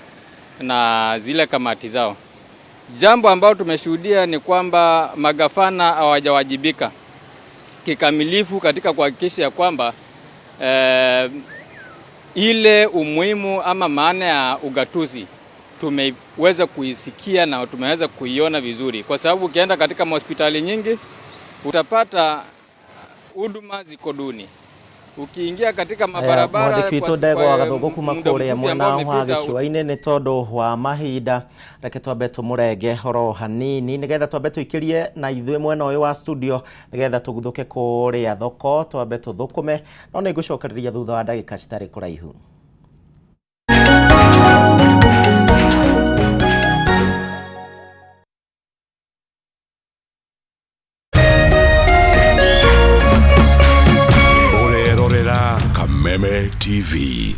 na zile kamati zao. Jambo ambalo tumeshuhudia ni kwamba magavana hawajawajibika kikamilifu katika kuhakikisha ya kwamba ile umuhimu ama maana ya ugatuzi tumeweza kuisikia na tumeweza kuiona vizuri, kwa sababu ukienda katika hospitali nyingi utapata huduma ziko duni. Ukiingia katika mabarabara mwandĩki ndego wa gathogo kuma kũrĩa mwena wa gĩcũa-inĩ nĩ tondũ wa mahinda, reke twambe tũmũrenge horo hanini nĩgetha twambe tũikĩrie na ithuĩ mwena ũyũ wa studio nĩgetha tũguthũke kũrĩa thoko twambe tũthũkũme, no nĩ ngũcokereria thutha wa ndagĩka citarĩ kũraihu. Kameme TV.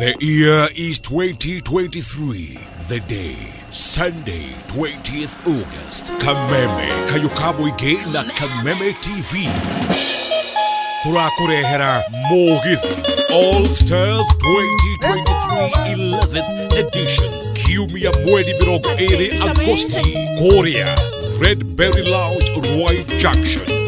The year is 2023. The day, Sunday, 20th August. Kameme Kayukabo ige na Kameme TV. Turakurehera Mogithi All Stars 2023 11th edition. Kiumia mwedi mirongo iri Agosti. Korea Red Berry Lounge, Ruai Junction.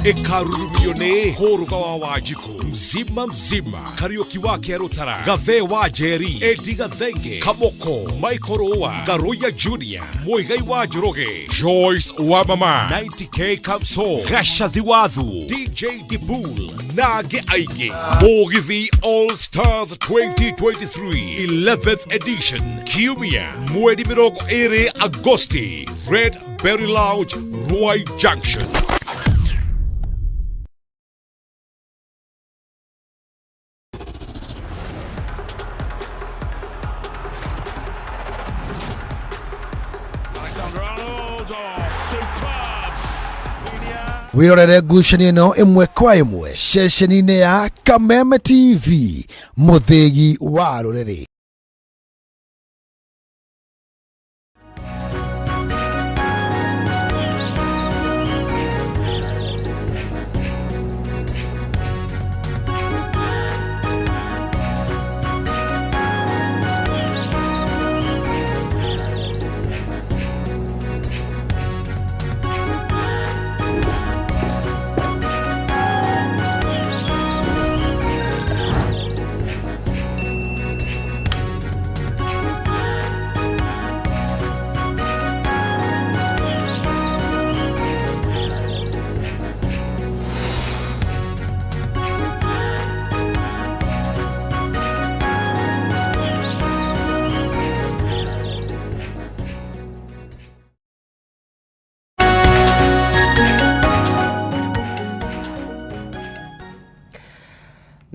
Ekarurumio ne Horuga wa Wajiko mzima mzima, Karaoke wake ya Rutara, Gathe wa Jerry, Eddie Gathenge, Kamoko, Michael Roa, Garoya Junior, Muigai wa Joroge, Joyce wa Mama, 90K Kamso, Gashathi Wathu, DJ Dibul, Nage Aige. Mogithi All Stars 2023 11th edition. Kiumia mwedi mirongo iri Agosti. Red Berry Lounge, Ruai Junction. Wirorere ngucanio ĩno ĩmwe kwa ĩmwe ceceni-inĩ ya Kameme TV, mũthĩgi wa rũrĩrĩ.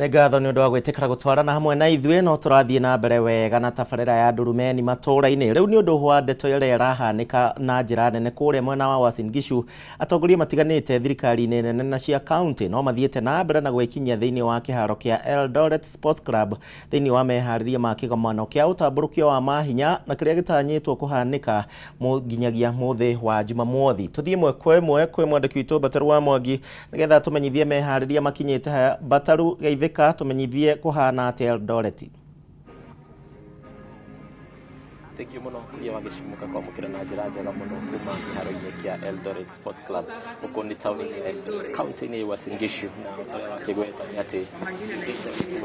Nĩ ngatho nĩ ũndũ wa gwĩtĩkĩra gũtwarana hamwe na ithuĩ no tũrathiĩ na mbere wega na tabarĩra ya ndurumeni matũũra-inĩ. Rĩu nĩ ũndũ wa ndeto ĩrĩa ĩrahanĩka na njĩra nene kũrĩa mwena wa Uasin Gishu, atongoria matiganĩte thirikari-inĩ nene na cia kaunti no mathiĩte na mbere na gwĩkinyia thĩinĩ wa kĩharo kĩa Eldoret Sports Club thĩinĩ wa meharĩria ma kĩgomano kĩa ũtambũrũkia wa mahinya na kĩrĩa gĩtanyĩtwo kũhanĩka nginyagia mũthĩ wa Jumamothi. Tũthiĩ ĩmwe kwa ĩmwe kwĩ mwandĩki witũ Bataru wa Mwangi nĩgetha tũmenyithie meharĩria makinyĩte haya. Bataru, geithĩka tũmenyithie kũhana atĩa Eldoret. Thank you muno kuria wagishimuka kwa mukira na njira njega muno kuma kiharo-inĩ kĩa Eldoret Sports Club gũkũ nĩ taũni-inĩ kaunti-inĩ ya Uasin Gishu, na ũrĩa wakĩgweta nĩ atĩ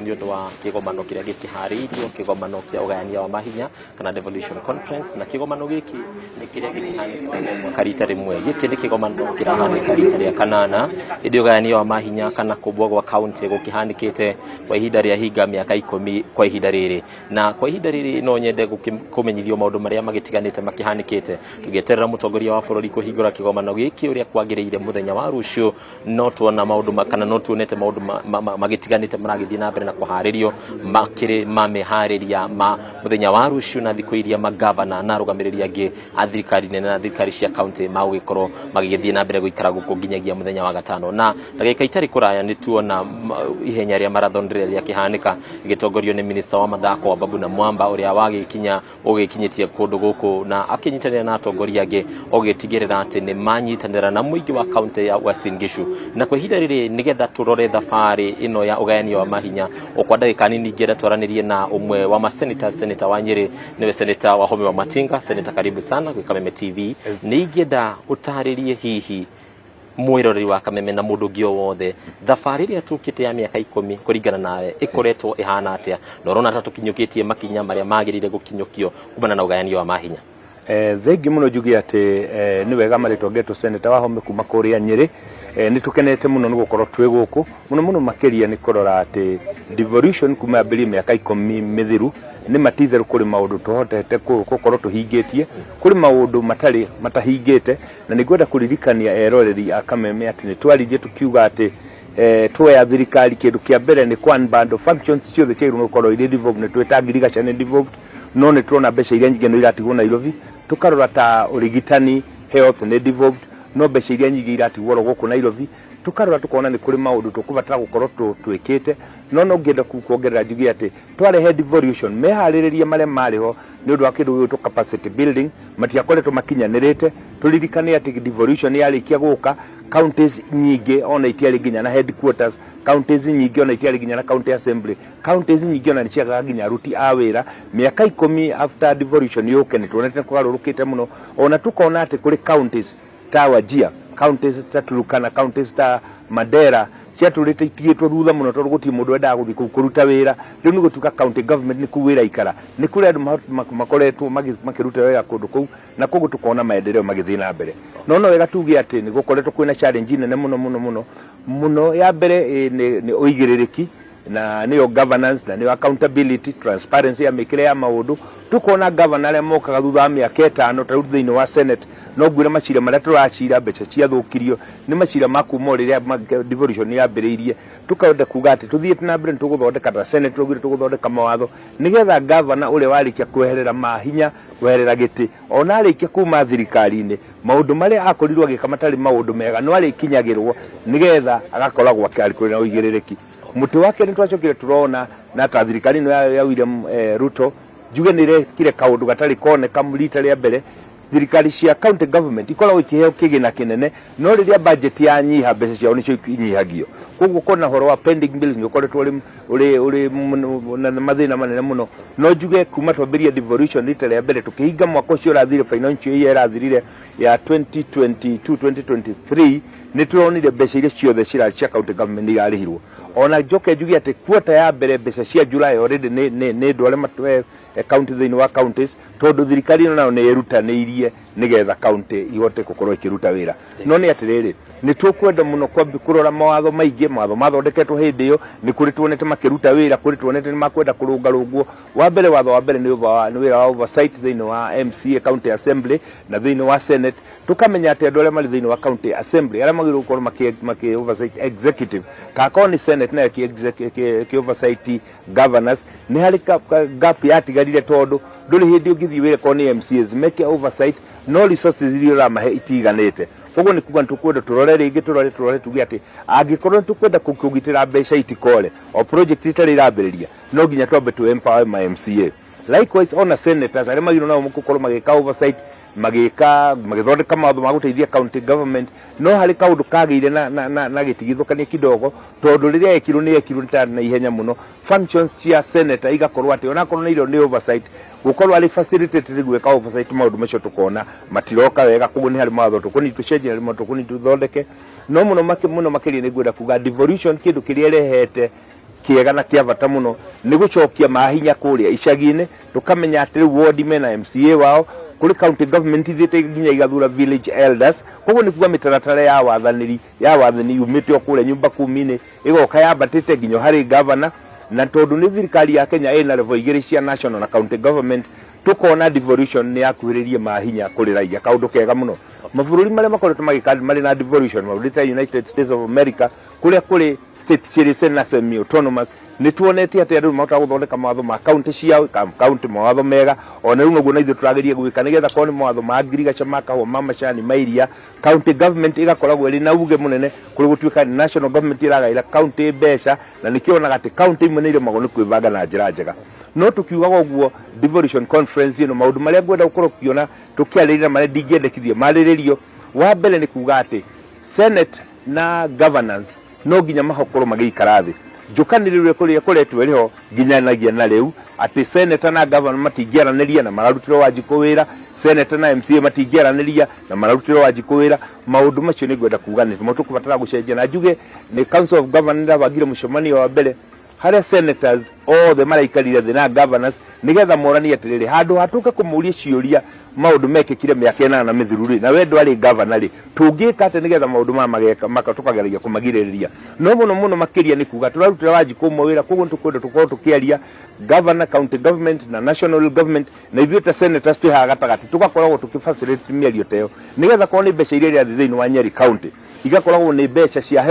nĩ ũndũ wa kĩgomano kĩrĩa gĩkĩharĩirio, kĩgomano kĩa ũgayania wa mahinya kana devolution conference, na kĩgomano gĩkĩ nĩ kĩrĩa gĩkĩhanĩka rita rĩmwe. Gĩkĩ nĩ kĩgomano kĩrahanĩka rita rĩa kanana hĩndĩ ũgayania wa mahinya kana kũmbwo gwa kaunti gũkĩhanĩkĩte kwa ihinda rĩa hinga mĩaka 10 kwa ihinda rĩrĩ, na kwa ihinda rĩrĩ no nyende kũmenyithio maũndũ marĩa magĩtiganĩte makĩhanĩkĩte tũgĩeterera mũtongoria wa bũrũri kũhingũra kĩgomano gĩkĩ ũrĩa kwagĩrĩire mũthenya wa rũciũ. No tuona maũndũ kana no tuonete maũndũ magĩtiganĩte maragĩthiĩ na mbere na kũharĩrio makĩrĩ ma meharĩria ma mũthenya wa rũciũ na thikũ iria magavana na arũgamĩrĩri angĩ a thirikari nene na thirikari cia kaunti magũgĩkorwo magĩthiĩ na mbere gũikara gũkũ nginyagia mũthenya wa gatano. Na ndagĩka itarĩ kũraya nĩ tuona ihenya rĩa marathon rĩrĩa rĩakĩhanĩka gĩtongorio nĩ minista wa mathako wa Babu na Mwamba ũrĩa ũgĩkinyĩtie kũndũ gũkũ na akĩnyitanĩra na atongoria angĩ ũgĩtigĩrĩra atĩ nĩ manyitanĩra na mũingĩ wa kaunti ya Uasin Gishu. Na kwa ihinda rĩrĩ nĩgetha tũrore thabarĩ ĩno ya ũgayania wa mahinya o kwa ndagĩka nini ingĩenda twaranĩrie na ũmwe wa maseneta, seneta wa Nyeri nĩwe seneta Wahome wa Matinga. Seneta, karibu sana gwĩ Kameme TV. Nĩ ingĩenda ũtarĩrie hihi mwĩroreri wa Kameme na mũndũ ũngĩ wothe thabarĩ ĩrĩa tũkĩte ya mĩaka 10 kũringana nawe ĩkoretwo ĩhana atĩa, na ũrona ta tũkinyũkĩtie makinya marĩa magĩrĩire gũkinyũkio kumana na ũgayania wa mahinya? Thengi muno njugi atĩ nĩ wega marĩtwa ngetwo seneta Wahome kuma kũrĩa Nyeri. Nĩ tũkenete mũno nĩ gũkorwo twĩ gũkũ mũno makĩria nĩ kũrora atĩ devolution kuma mbere mĩaka 10 mĩthiru nĩ matitherũ kũrĩ maũndũ tũhotete gũkorwo tũhingĩtie, kũrĩ maũndũ matahingĩte, na nĩ ngwenda kũririkania eroreri a Kameme atĩ nĩ twaririe tũkiuga atĩ twoya thirikari kĩndũ kĩa mbere nĩ kwanbando functions ciothe ciagĩrĩirwo gũkorwo irĩ devolved, nĩ twĩta ngirigaca nĩ devolved, no nĩ tuona mbeca iria nyingĩ no iratigwo Nairobi. Tukarora ta ũrigitani health nĩ devolved, no mbeca iria nyingĩ iratigwo gũkũ Nairobi. Tukarora tukona nĩ kũrĩ maũndũ tũkũbatara gũkorwo twĩkĩte, no ngenda kuongerera njugi atĩ twarehe devolution meharĩrĩria marĩa marĩho nĩ ũndũ wa kĩndũ gĩtũ capacity building matiakoretwo makinyanĩrĩte. Tũririkane atĩ devolution yarĩkia gũka counties nyingĩ ona itiarĩ nginya na headquarters, counties nyingĩ ona itiarĩ nginya na county assembly, counties nyingĩ ona nĩciagaga nginya aruti a wĩra. Mĩaka 10 after devolution yũke nĩ tuonete kũgarũrũkĩte mũno, ona tukona atĩ kũrĩ counties ta Wajir, counties ta Turkana, counties ta Mandera ciatũrĩtĩtie thutha mũno tondũ gũtirĩ mũndũ wendaga gũthiĩ kũu kũruta wĩra. Rĩu nĩ gũtuĩka county government nĩ kũu wĩra ikara, nĩ kũrĩ andũ makoretwo makĩruta wĩra kũndũ kũu, na koguo tukona maendeleo magĩthiĩ na mbere. No wega tuge atĩ nĩ gũkoretwo kwĩna challenge nene mũno. Ya mbere nĩ ũigĩrĩrĩki na nĩyo governance na nĩyo accountability, transparency ya mĩkĩre ya maũndũ. Tukona governor arĩa mokaga thutha wa mĩaka 5 ta rĩu thĩinĩ wa senate no ngwĩra macira marĩa tũracira mbeca ciathũkirio nĩ macira ma kuma rĩrĩa devolution yambĩrĩirie. Tukauga kuga atĩ tũthiĩte na mbere tũgũthondeka ta senate, tũgũthondeka mawatho nĩgetha governor ũrĩa warĩkia kweherera mahinya, kweherera gĩtĩ, ona arĩkia kuma thirikari-inĩ maũndũ marĩa akorirwo agĩka matarĩ maũndũ mega no arĩkinyagĩrwo nĩgetha agakoragwo akĩarĩ kũrĩ na ũigĩrĩrĩki. Mũtĩ wake nĩ twacokire tũrona na ta thirikari ĩno ya William Ruto njuge nĩ irekire kaũndũ gatarĩ koneka rita rĩa mbere. Thirikari cia county government ikoragwo ikĩheo kĩgĩna kĩnene, no rĩrĩa budget yanyiha mbeca ciao nĩcio inyihagio. Koguo kona horo wa pending bills nĩ ũkoretwo ũrĩ na mathĩna manene mũno. No njuge kuma twambĩrĩria devolution rita rĩa mbere tũkĩhinga mwaka ũcio ũrathire financial year ĩrathirire ya 2022-2023 nĩ turonire mbeca iria ciothe cia county government irarĩhirwo. Ona njoke njuge atĩ kuota ya mbere mbeca cia July already nĩ ndware matwe county thĩinĩ wa counties tondũ thirikari ĩno nayo nĩ ĩrutanĩirie nĩgetha county ihote gũkorwo ikĩruta wĩra. No nĩ atĩrĩrĩ nĩ tũkwenda mũno kwambia kũrora mawatho maingĩ mawatho mathondeketwo hĩndĩ ĩyo nĩ kũrĩ tuonete makĩruta wĩra kũrĩ tuonete nĩ makwenda kũrũngarũngwo wa mbere watho wa mbere nĩ wĩra wa oversight thĩinĩ wa MCA county assembly na thĩinĩ wa senate tukamenya atĩ andũ arĩa marĩ thĩinĩ wa county assembly arĩa magĩrĩirwo gũkorwo makĩ oversight executive kakorwo nĩ senate nayo kĩ oversight governors nĩ harĩ gap yatigarire tondũ ndũrĩ hĩndĩ ũngĩthiĩ wĩre korwo nĩ MCAs meke oversight no resources iria ũramahe itiganĩte koguo nĩ kuga nĩtũkwenda tũrore rĩngĩ tũrore tuge atĩ angĩkorwo nĩtũkwenda kũgitĩra mbeca itikore o project itarĩ irambĩrĩria no nginya twambe tu empower ma MCA likewise ona senators arĩa magĩrĩirwo nao gũkorwo magĩka oversight magĩthondeka mawatho ma gũteithia county government no harĩ kaũndũ kagĩire na gĩtigithũkania kidogo tondũ rĩrĩa yekirwo nĩ yekirwo na ihenya mũno functions cia senator igakorwo atĩ onakorwo nĩ irio nĩ oversight gũkorwo arĩ facilitated gwĩka oversight maũndũ macio tũkona matiroka wega koguo nĩ harĩ mawatho tũkũni tũcenjie na mawatho tũkũni tũthondeke no mũno makĩria nĩ ngwenda kuga devolution kĩndũ kĩrĩa rehete kĩega na kĩa bata mũno nĩ gũcokia mahinya kũrĩa icagi-inĩ tũkamenya atĩ rĩu ward mena MCA wao kuri county government ithiĩte nginya igathura village elders koguo nĩ kuga mĩtaratara ya wathani yumĩte o kũrĩa nyumba kumi-inĩ ĩgoka yambatĩte nginya harĩ governor na tondũ nĩ thirikari ya Kenya ĩna level igĩrĩ cia national na county government tukona devolution nĩ yakuhĩrĩria mahinya kũrĩ raia kaũndũ kega mũno mabũrũri marĩa makoretwo marĩ na devolution mabũrũri ta United States of America kũrĩa kũrĩ states cirĩ na semi autonomous nĩ tuonete atĩ andũ mahota gũthondeka mawatho ma county ciao county mawatho mega ona rĩu naguo na ithuĩ tũrageria gwĩka nĩgetha korwo nĩ mawatho ma ngirigaca ma kahũa ma macani ma iria county government ĩgakoragwo ĩrĩ na uge mũnene kũrĩ gũtuĩka national government ĩragaĩra county mbeca na nĩkĩonaga atĩ county imwe nĩ iremagwo nĩ kwĩbanga na njĩra njega no tukiugaga ũguo devolution conference ĩno maũndũ marĩa ngwenda gũkorwo tukiona tũkĩarĩrĩra marĩa ndingĩendekithia marĩrĩrio wa mbere nĩ kuga atĩ senate na governance no nginya mahokorwo magĩikara thĩ njukanĩrĩre kũrĩa kũretwo rĩho nginyanagia na rĩu atĩ senator na governor matingĩaranĩria na mararutĩrwo Wanjikũ wĩra senator na MCA matingĩaranĩria na mararutĩrwo Wanjikũ wĩra maũndũ macio nĩ ngwenda kuga nĩ tũkũbatara gũcenjia na njuge nĩ council of governors ndabagire mũcemanio wa mbere harĩa senators othe maraikarire thĩ na governors nĩgetha moranie atĩrĩrĩ handũ hatuke kũmũria ciũria maũndũ mekĩkire mĩaka 8 na mĩthuru na wendo arĩ governor rĩ tũngĩka atĩ nĩgetha maũndũ mageka makatũkageragia kũmagirĩrĩria no mũno makĩria nĩ kuga tũrarutĩra Wanjikũ ũmwe wĩra koguo tũkwenda tũkorwo tũkĩaria governor county government na national government na ithuĩ ta senators twĩ haha gatagatĩ tũgakoragwo tũkĩfacilitate mĩario ta ĩyo nĩgetha korwo nĩ mbeca iria ĩrĩ thĩinĩ wa Nyeri county igakoragwo nĩ mbeca cia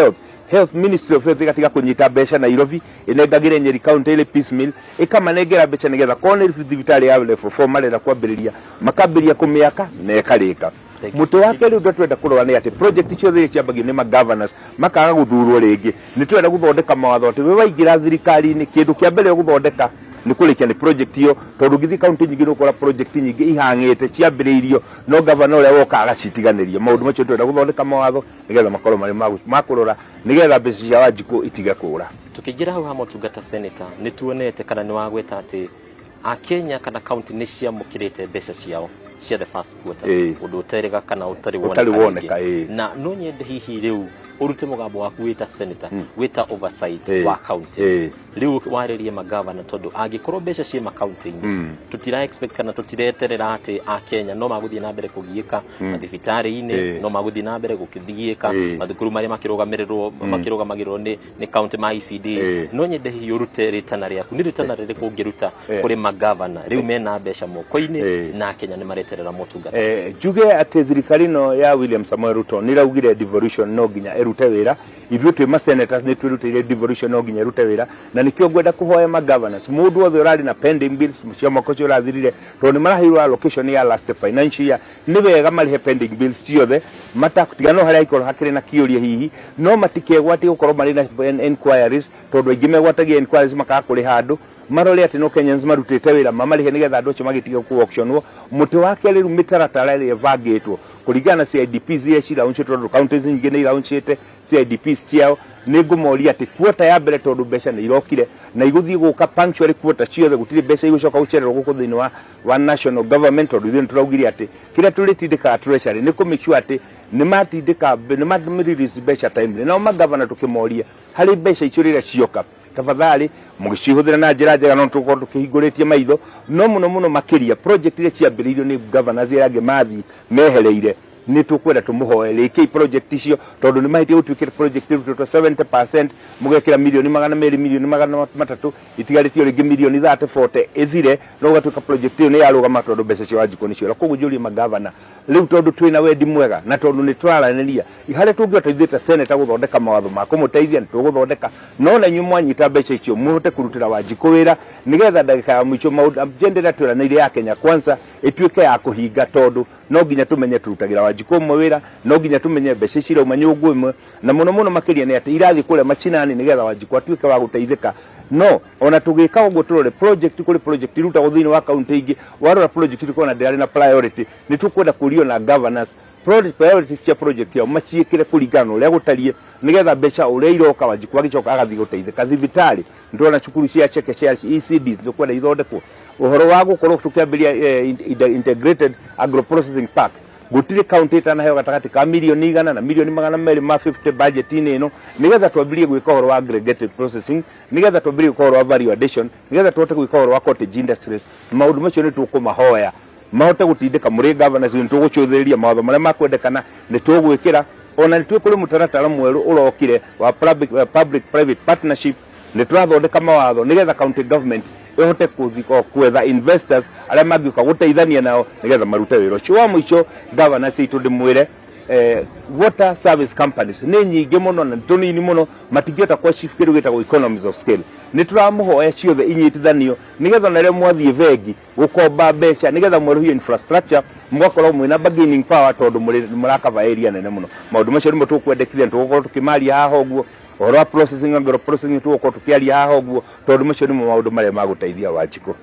health ministry of health igatiga kunyita mbeca Nairobi inengagire Nyeri county ile piecemeal ikamanengera mbeca nigetha korwo nĩ thibitarĩ ya level 4 marenda kwambĩrĩria makambĩria kũmĩaka na ĩkarĩka mũtĩ wake rĩu twenda kũrora nĩ atĩ project ciothe ciambagio nĩ ma-governors makaga gũthurwo rĩngĩ nĩ twenda gũthondeka mawatho atĩ we waingĩra thirikari-inĩ kĩndũ kĩa mbere gũthondeka nĩ kũrĩkia nĩ project iyo tondũ githĩ county nyingĩ nĩũkora project nyingĩ ihang'ĩte ciambĩrĩirio no governor ũrĩa woka agacitiganĩria maũndũ macio twenda gũthondeka mawatho nĩgetha makorwo marĩ ma kũrora nĩgetha mbeca cia Wanjikũ itige kũra tukĩingĩra hau ha motungata senator nĩ tuonete kana nĩ wagweta atĩ Akenya kana county nĩ ciamũkĩrĩte mbeca ciao cia the first quarter ũndũ ũterĩga kana ũtarĩ woneka na no nyende hihi rĩu urute mugambo waku wita senator wita oversight wa county riu warĩrie magavana tondu angĩkorwo mbeca cie ma county tutira expect kana tutireterera ati Akenya no magũthie na mbere kũgiĩka mathibitarĩ-inĩ no magũthie na mbere gũkĩthiĩka mathukuru marĩa makĩrũgamagĩrĩrwo nĩ county ma ECD no nyende hihi urute ritana rĩaku nĩ ritana rĩrĩkũ ũngĩruta kũrĩ magavana riu mena mbeca moko-inĩ na Akenya nĩ mareterera motungata njuge atĩ thirikari no ya William Samoei Ruto nĩ raugire devolution no nginya erute wĩra ithuĩ twĩ ma senators nĩ twĩrutĩire devolution no nginya erute wĩra na nĩkĩo ngwenda kũhoya ma governors mũndũ wothe ũrarĩ na pending bills cia mwaka ũcio ũrathirire tondũ nĩ maraheirwo allocation ya last financial year nĩ wega marĩhe pending bills ciothe matatigana harĩa ikorwo hakĩrĩ na kĩũria hihi no matikegwati gũkorwo marĩ na inquiries tondũ aingĩ megwatagia inquiries makaga kũrĩ handũ marore atĩ no Kenyans marutĩte wĩra mamarihe nĩgetha andũ acio magĩtige ku-auctionwo mũtĩ wake rĩu mĩtaratara ĩrĩa ĩbangĩtwo kũringana na CIDPs iria ciraunchĩtwo tondũ counties nyingĩ nĩ iraunchĩte CIDPs ciao nĩ ngũmoria atĩ quota ya mbere tondũ mbeca nĩ irokire na igũthiĩ gũka punctually quota ciothe gũtirĩ mbeca igũcoka gũcererwo gũkũ thĩinĩ wa national government tondũ ithuĩ nĩ tũraugire atĩ kĩrĩa tũrĩtindĩkaga treasury nĩ kũ make sure atĩ nĩ marelease mbeca timely nao magavana tũkĩmoria harĩ mbeca icio rĩrĩa cioka tafadhali mũgĩcihũthĩra na njĩra njega no tũkorwo tũkĩhingũrĩtie maitho no mũno makĩria project iria ciambĩrĩirio nĩ governors arĩa angĩ mathi mehereire ni tukwenda tumuhoere iki project icio tondu ni mahitie gutwikira project icio 70% mugekira milioni 200 milioni 300 itigaritio ringi milioni 30-40 ithire no gatwika project iyo ni yarugama tondu mbeca cia Wanjiku ni ciora koguo njuri magavana riu tondu twina wendi mwega na tondu ni twaraniria ihare tungiota ithita senator guthondeka mawatho ma kumuteithia ni tuguthondeka no na nyumu anyita mbeca icio muhote kurutira Wanjiku wira nigetha ndagika ya mwicho agenda ira twiranire ya Kenya Kwanza ituike ya kuhinga tondu no nginya tumenye turutagira Wanjiku mwe wira no nginya tumenye mbeca icio irauma nyungu imwe na muno makiria ni ati irathi kule machinani nigetha Wanjiku atuike wa guteithika no ona tugika uguo turore project kuri project ruta guthini wa county ingi warora project tuko na ndari na priority ni tukwenda kurio na governance priorities cia project ya machiikire kuringana uria gutarie nigetha mbeca uria iroka Wanjiku agicoka agathi guteithika thibitari ndona cukuru cia cheke cia ECDs ndikwenda ithondekwo uhoro wa gukorwo tukiambiria integrated agro processing park gutire county tana heo gatagati ka milioni 100 na milioni 250 budget ino nigetha twambirie gwika uhoro wa aggregated processing nigetha twambirie gwika uhoro wa value addition nigetha twote gwika uhoro wa cottage industries maundu macio ni tukumahoya mahote gutindika muri governors ni tugucuthiriria mawatho maria makwendekana ni tugwikira ona ni twikuri mutaratara mweru urokire wa public private partnership ni turathondeka mawatho nigetha county government ihote kwetha investors aria mangĩũka gũteithania nao nigetha marute wĩra ũcio wa mũico governors itu ndimwire water service companies ni nyingi muno na tunini muno matingĩhota kwa shift kĩndũ gĩtagwo economies of scale ni turamuhoya ciothe inyitithanio nigetha na rĩo mwathie vengi gukomba mbeca nigetha mweruhie infrastructure mwakorwo mwina bargaining power tondu murakava area nene muno maundu macio nimo tukwendekithia tugukorwo tukimaria haha ũguo uhoro wa processing agro processing tugukorwo tukiaria haha ũguo tondu macio nimo maundu maria maguteithia Wanjiku.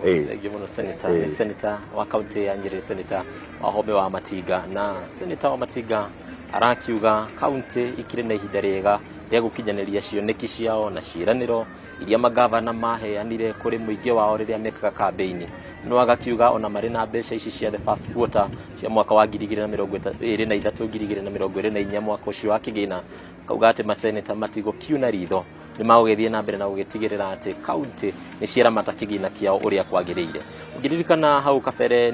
Thengi muno senator ni senator wa county ya Nyeri senator Wahome wa Matiga na senator wa Matiga arakiuga county ikire na ihinda riega rĩa gukinyaniria cioneki ciao na ciraniro iria magavana maheanire kuri muingi wao riria mekaga campaign no agakiuga ona mari na mbeca ici cia the first quarter cia mwaka wa 2023-2024 mwaka ucio wa kigina kauga ati maseneta matigo kiuna ritho ni magugethie na mbere na gugitigirira ati county ni ciaramata kigina kiao uria kwagiriire ugiririkana hau kabere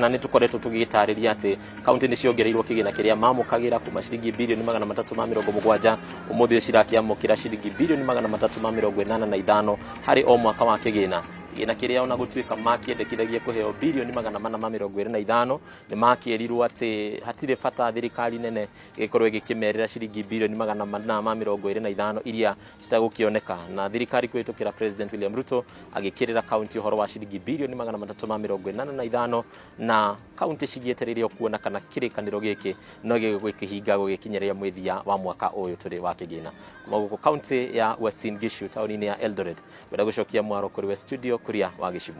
ni tukoretwo tugitariria ati county ni ciongereirwo kigina kiria mamukagira kuma ciringi bilioni 370 umuthi cirakiamukira ciringi bilioni 385 hari o mwaka wa kigina gina kiria ona gutwika makiendekithagia kuheo bilioni 425 ni makierirwo ati hatire bata thirikari nene gikorwo gikimerera ciringi bilioni 425 iria citagukioneka na thirikari kwitukira President William Ruto agikirira county uhoro wa ciringi bilioni 385 na county cigietereire kuona kana kirikaniro giki no gigwikihinga gugikinyeria mwithia wa mwaka uyu turi wa kigina maguko county ya Uasin Gishu tauni ya Eldoret wenda gucokia mwaro kuri studio kuria wa Gishumu.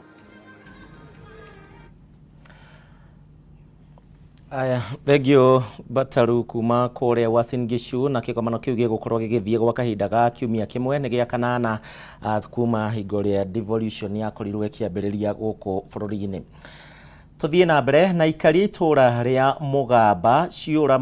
Aya, thegio bataru kuma kore Uasin Gishu na kikomano kiu gigukorwo gigithie gwa kahinda ga kiumia kimwe ni gia kanana kuma hingo ria devolution ya korirwe kiambiriria guku bururi-ini. Tuthie na mbere na ikari itura ria Mugamba ciura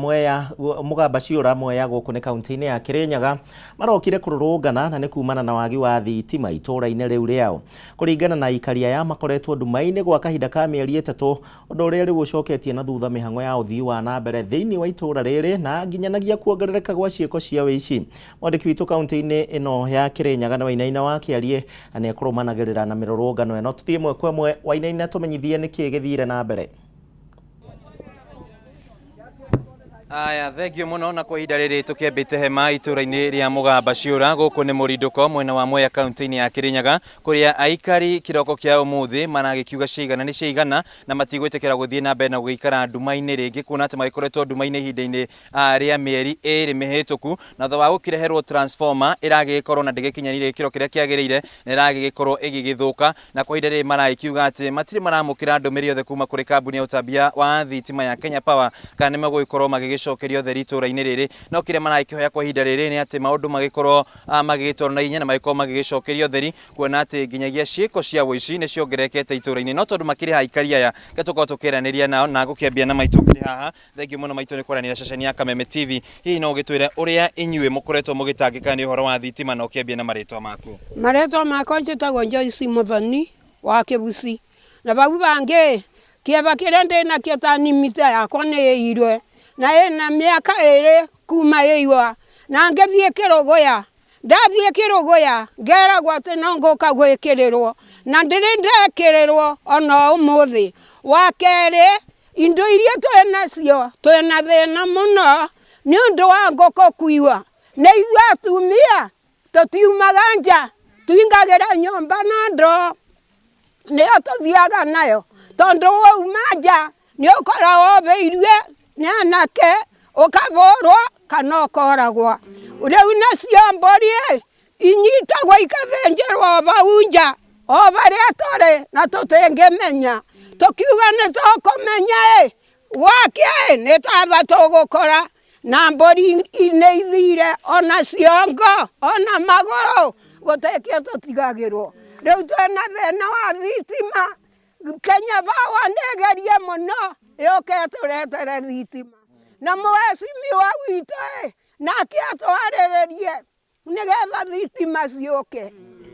mweya guku ni kaunti-ini ya Kirinyaga marokire kururungana na ni kumana na wagi wa thitima itura-ini riu riao kuringana na ikari aya makoretwo nduma-ini gwa kahinda ka mieri 3 undu uria riu ucoketie na thutha mihango ya uthii wa na mbere thiini wa itura riri na nginyanagia kuongerereka gwa ciiko cia wici mwandiki witu kaunti-ini ino ya Kirinyaga na Wainaina wa Kiarie ane kurumanagirira na mirurungano eno tuthie mwe kwa mwe Wainaina tumenyithie niki githire na mbere. Aya, thegio muno na kwa ihinda riri tukiambite hema itura-ini ria Mugamba ciura guku ni Murinduko mwena wa Mwea kaunti-ini ya Kirinyaga kuria aikari kiroko kia umuthi managikiuga ciigana ni ciigana na matigwitikira guthie na mbere na guikara nduma-ini ringi kuona ati magikoretwo nduma-ini ihinda-ini ria mieri 2 mihituku na thwa gukireherwo transformer iragikorwo na ndigikinyanire kiro kiria kiagirire na iragikorwo igigithuka na kwa ihinda riri marakiuga ati matire maramukira ndumiri othe kuma kuri kambuni ya utambia wa thitima ya Kenya Power kana meguikorwo magigicokerio theri itura-ini riri no kire marakihoya kwa ihinda riri ni ati maundu magikorwo magigitwarwo na inya na magikorwo magigicokerio theri kuona ati nginyagia ciiko cia wici ni ciongerekete itura-ini no tondu makiri haikari aya gatuko tukiraniria nao na gukiambia na maitu kiri haha thengio muno maitu ni kwaranira ceceni ya Kameme TV hihi no gitwire uria inyue mukoretwo mugitangika ni uhoro wa thitima na ukiambia na maritwa maku maritwa makwa njitagwo Joyce Muthoni wa Kibuci na bau bangi kĩeba kĩrĩa ndĩnakĩo ta nimita yakwa nĩ ĩirwe na ĩna mĩaka 2 kuma ĩiywa na ngĩthiĩ Kĩrũgũya ndathiĩ Kĩrũgũya ngeragwo atĩ no ngũka gwĩkĩrĩrwo na ndĩrĩ ndekĩrĩrwo ona ũmũthĩ. Wa kerĩ, indo iria twĩnacio twĩna thĩna mũno nĩ ũndũ wa ngũkũ kuiwa nĩ ithuĩ atumia tũtiumaga nja tuingagĩra nyũmba na ndoo nĩyo tũthiaga nayo tondũ wauma nja nĩ ũkoragwo ũbĩirwe nĩ anake ũkabũrwo kana ũkoragwo. Rĩu nacio mbũri inyitagwo ikathĩnjĩrwo bau nja o barĩa tũrĩ na tũtingĩmenya tũkiuga nĩ tũkũmenya wakia nĩ taba tũgũkora na mbũri nĩ ithire ona ciongo ona magũrũ gũtekĩo tũtigagĩrwo. Rĩu twĩna thĩna wa thitima Kenya Power nĩgerie mũno yũke tũretere thitima na mũhecimiwa witũ nake atwarĩrĩrie nĩgetha thitima ciũke.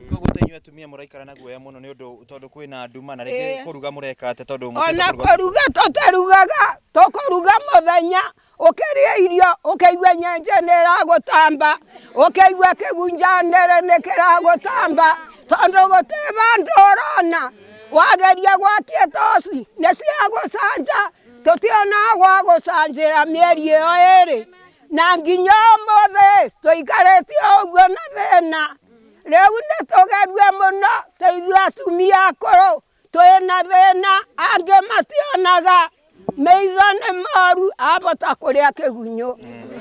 Koguo tainyuĩ atumia mũraikara na guoya mũno nĩ ũndũ tondũ kwĩna nduma na rĩngĩ kũruga mũreka atĩ tondũ ona kũruga tũtarugaga tũkũruga mũthenya ũkĩrĩa irio ũkĩigua nyenje nĩ ĩragũtamba ũkĩigua kĩgunjanĩre nĩ kĩragũtamba tondũ gũtirĩ bandũ ũrona wageria gwakia toci nĩ ciagũcanja tũtionaga gwa gũcanjĩra mĩeri ĩyo 2 na nginya ũmũthĩ tũikarĩtie ũguo na thĩna. Rĩu nĩ tũgerue mũno teithia atumia akũrũ twĩna thĩna angĩ mationaga maitho nĩ moru abota kũrĩa kĩgunyũ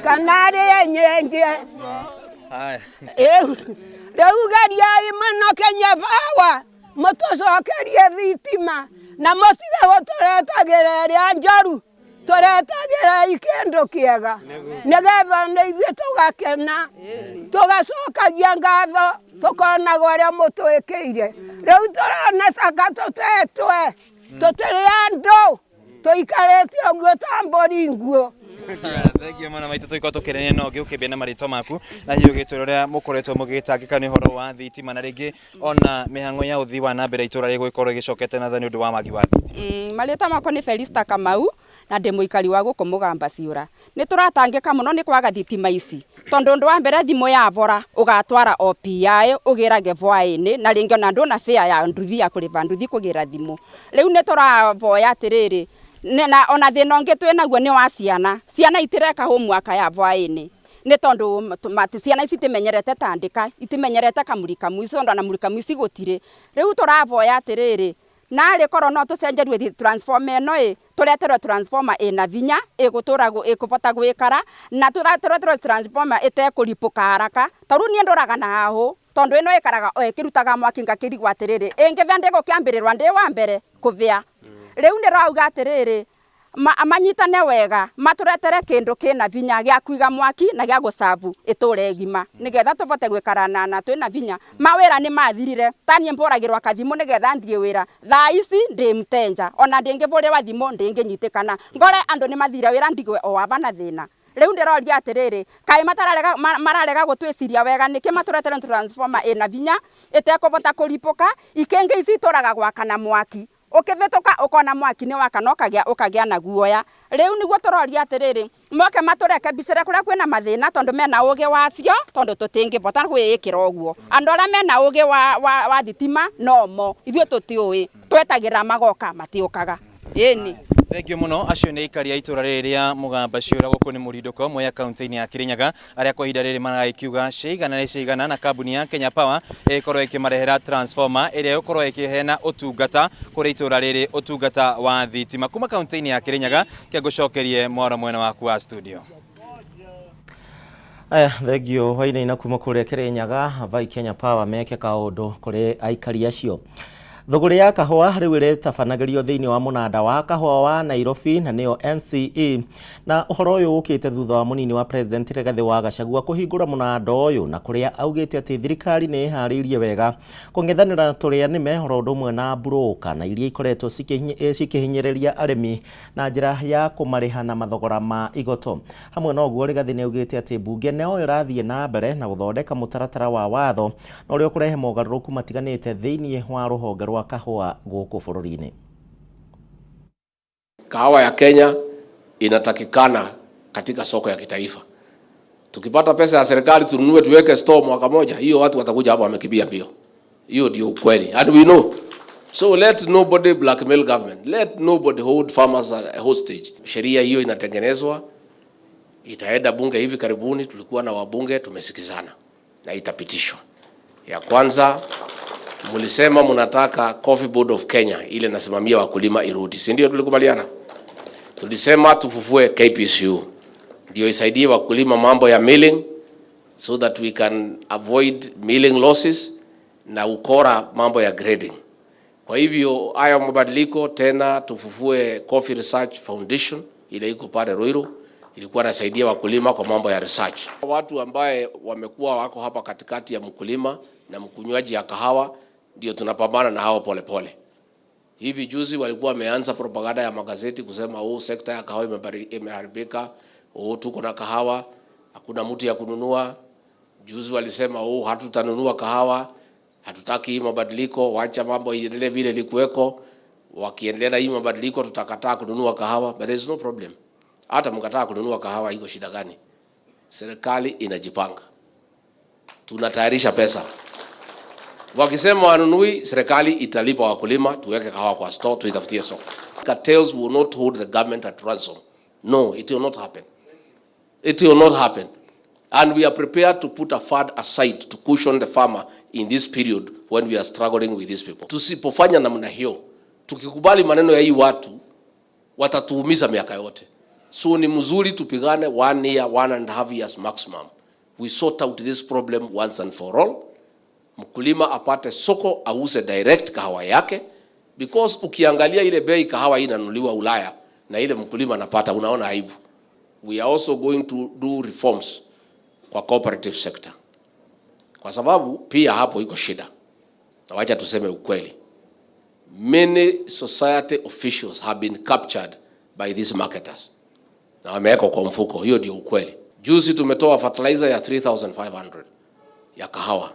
kana arĩe nyenge. Rĩu geriai mũno Kenya Power mũtũcokerie thitima na mũtige gũtũretagĩra ĩrĩa njoru tũretagĩra kĩndũ kĩega nĩgetha nĩ ithuĩ tũgakena tũgacokagia ngatho tũkonaga ũrĩa mũtwĩkĩire. Rĩu tũrona caka tũtetwe tũtirĩ andũ tũikarĩtie ũguo ta mbũri nguũ. Thengiũ mũno maitũ tũikorwo tũkĩrania na ũngĩ ũkĩmbia na marĩtwa maku na hiũ gĩtũro rĩrĩa mũkoretwo mũgĩtangĩka nĩ ũhoro wa thitima na rĩngĩ ona mĩhang'o ya ũthii wa na mbere itũra rĩgũgĩkorwo rĩgĩcokete na tha nĩ ũndũ wa wagi wa thitima. Marĩtwa makwa nĩ Felista Kamau na ndĩ mũikari wa gũkũ Mũgamba Ciũra. Nĩ tũratangĩka mũno nĩ kwaga thitima ici tondũ ũndũ wa mbere thimũ yabora ũgatwara OPI ũgĩrage hwaĩ-inĩ na rĩngĩ ona ndũna fare ya nduthi ya kũrĩba nduthi kũgĩra thimũ. Rĩu nĩ tũravoya atĩrĩrĩ na ona thĩna ũngĩ twĩnaguo nĩ wa ciana itireka homework ya hwaĩ-inĩ nĩ tondũ ciana ici itimenyerete tandĩka itimenyerete kamuri kamwici tondũ ona muri kamwici gũtirĩ. Rĩu tũravoya atĩrĩrĩ narĩ korwo no tũcenjerie transformer ĩno tũreterwo transformer ĩna vinya ĩkũbota gwĩkara na tũreterwo transformer ĩtekũripũka haraka tondũ niĩ ndũraga na hahũ tondũ ĩno ĩkaraga ĩkĩrutaga mwaki ngakĩrigwo atĩrĩrĩ ĩngĩbĩa ndĩgũkĩambĩrĩrwo ndĩ wa mbere kũbĩa. Rĩu nĩ rauga atĩrĩrĩ manyitane wega matũretere kĩndũ kĩna vinya gĩa kũiga mwaki na gĩa gũcabu ĩtũre ngima nĩgetha tũbote gwĩkara na twĩna vinya. Mawĩra nĩ mathirire taniĩ mbũragĩrwo kathimũ nĩgetha thiĩ wĩra thaa ici ndĩ mtenja ona ndĩngĩbũrĩrwo thimũ ndĩngĩnyitĩkana ngore andũ nĩ mathire wĩra ndigwe o aba na thĩna. Rĩu ndĩroria atĩrĩrĩ kaĩ mararega gũtwĩciria wega nĩkĩ matũretere transformer ĩna vinya ĩtekũbota kũripũka ikĩngĩ ici itũraga gwakana mwaki ũkĩbĩtũka ũkona mwaki nĩ wakana ũkagĩa na guoya. Rĩu nĩguo tũroria atĩrĩrĩ moke matũreke bicere kũrĩa kwĩna mathĩna tondũ mena ũgĩ wacio tondũ tũtingĩbota gwĩĩkĩra ũguo. Andũ arĩa mena ũgĩ wa thitima nomo ithuĩ tũtiũĩ twetagĩra magoka matiũkaga. Ĩni Thengiũ mũno acio nĩ aikari a itũra rĩrĩ rĩa Mũgamba Ciũra gũkũ nĩ Mũrindũko Mwea kaunti-inĩ ya Kirinyaga arĩa kwa ihinda rĩrĩ maragĩkiuga ciigana na kambuni ya Kenya Power ĩkorwo ĩkĩmarehera transformer ĩrĩa ĩkorwo ĩkĩheana ũtungata kũrĩ itũra rĩrĩ ũtungata wa thitima. Kuma kaunti-inĩ ya Kirinyaga kĩangũcokerie mwaro mwena waku wa studio. Thengiũ hwainĩ kuma kũrĩa Kirinyaga vai Kenya Power meke kaũndũ kũrĩ aikari acio. Thũgũrĩ ya kahũa rĩu ĩrĩtabanagĩrio thĩinĩ wa mũnanda wa kahũa wa Nairobi na nĩyo NCE na ũhoro ũyũ ũkĩte thutha wa mũnini wa president Rigathĩ wa Gachagua kũhingũra mũnanda ũyũ na kũrĩa augĩte atĩ thirikari nĩ ĩharĩirie wega kũng'ethanĩra na tũrĩa nĩme horo ũndũ ũmwe na broker na iria ikoretwo cikĩhinyĩrĩria arĩmi na njĩra ya kũmarĩha na mathogora ma igoto. Hamwe na ũguo Rigathĩ nĩ augĩte atĩ bunge no ĩrathiĩ na mbere na gũthondeka mũtaratara wa watho na ũrĩa ũkũrehe mogarũrũku matiganĩte thĩinĩ wa rũhonge rwa kahũa gũkũ bũrũri-inĩ. Kahawa ya Kenya inatakikana katika soko ya kitaifa. Tukipata pesa ya serikali tununue tuweke store mwaka moja, hiyo watu watakuja hapa wamekimbia mbio. Hiyo ndio ukweli. And we know. So let nobody blackmail government. Let nobody hold farmers hostage. Sheria hiyo inatengenezwa, itaenda bunge hivi karibuni. Tulikuwa na wabunge, tumesikizana na itapitishwa. Ya kwanza, mlisema mnataka Coffee Board of Kenya ile nasimamia wakulima irudi. Si ndio tulikubaliana? Tulisema tufufue KPCU ndio isaidie wakulima mambo ya milling, so that we can avoid milling losses na ukora mambo ya grading. Kwa hivyo haya mabadiliko tena, tufufue Coffee Research Foundation ile iko pale Ruiru, ilikuwa nasaidia wakulima kwa mambo ya research. Watu ambaye wamekuwa wako hapa katikati ya mkulima na mkunywaji ya kahawa ndio tunapambana na hao pole pole. Hivi juzi walikuwa wameanza propaganda ya magazeti kusema sekta ya kahawa imeharibika, tuko na kahawa, hakuna mtu ya kununua. Juzi walisema hatutanunua kahawa, hatutaki hii mabadiliko, waacha mambo iendelee vile likuweko. Wakiendelea hii mabadiliko tutakataa kununua kahawa, but there is no problem. Hata mkataa kununua kahawa iko shida gani? Serikali inajipanga. Tunatayarisha pesa. Wakisema wanunui, serikali italipa wakulima, tuweke kahawa kwa store, tuitafutie soko. Cartels will not hold the government at ransom. No, it will not happen. It will not happen. And we are prepared to put a fund aside to cushion the farmer in this period when we are struggling with these people. Tusipofanya namna hiyo, tukikubali maneno ya hii watu, watatuumiza miaka yote. So ni mzuri tupigane 1 year, 1.5 years maximum. We sort out this problem once and for all. Mkulima apate soko, auze direct kahawa yake, because ukiangalia ile bei kahawa inanunuliwa Ulaya na ile mkulima anapata, unaona aibu. We are also going to do reforms kwa cooperative sector, kwa sababu pia hapo iko shida. Na wacha tuseme ukweli, many society officials have been captured by these marketers na wamewekwa kwa mfuko. Hiyo ndio ukweli. Juzi tumetoa fertilizer ya 3,500 ya kahawa.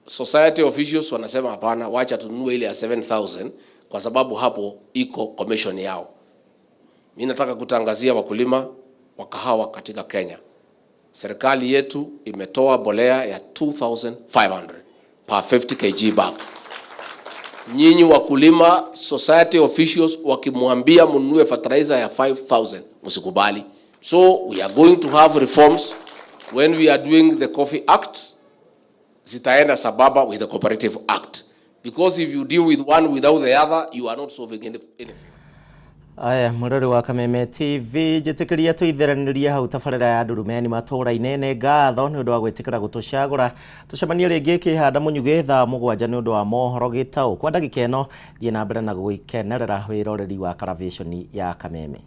Society officials wanasema hapana, wacha tununue ile ya 7,000 kwa sababu hapo iko commission yao. Mimi nataka kutangazia wakulima wa kahawa katika Kenya, serikali yetu imetoa bolea ya 2,500 per 50 kg bag. Nyinyi wakulima, society officials wakimwambia mnunue fertilizer ya 5,000, msikubali. So we are going to have reforms when we are doing the Coffee Act. Zitaenda sababa with the Cooperative Act, because if you deal with one without the other, you are not solving anything. Aya, murori wa Kameme TV jitikiria tuitheraniria hau tabarira ya ndurumeni matura-ini ni ngatho ni undu wa gwitikira gutucagura tucemania ringi kihanda munyuge thaa 7 ni undu wa mohoro gitau kwa ndagika ino thie na mbere na gwikenerera wiroreri wa Karavishoni ya Kameme.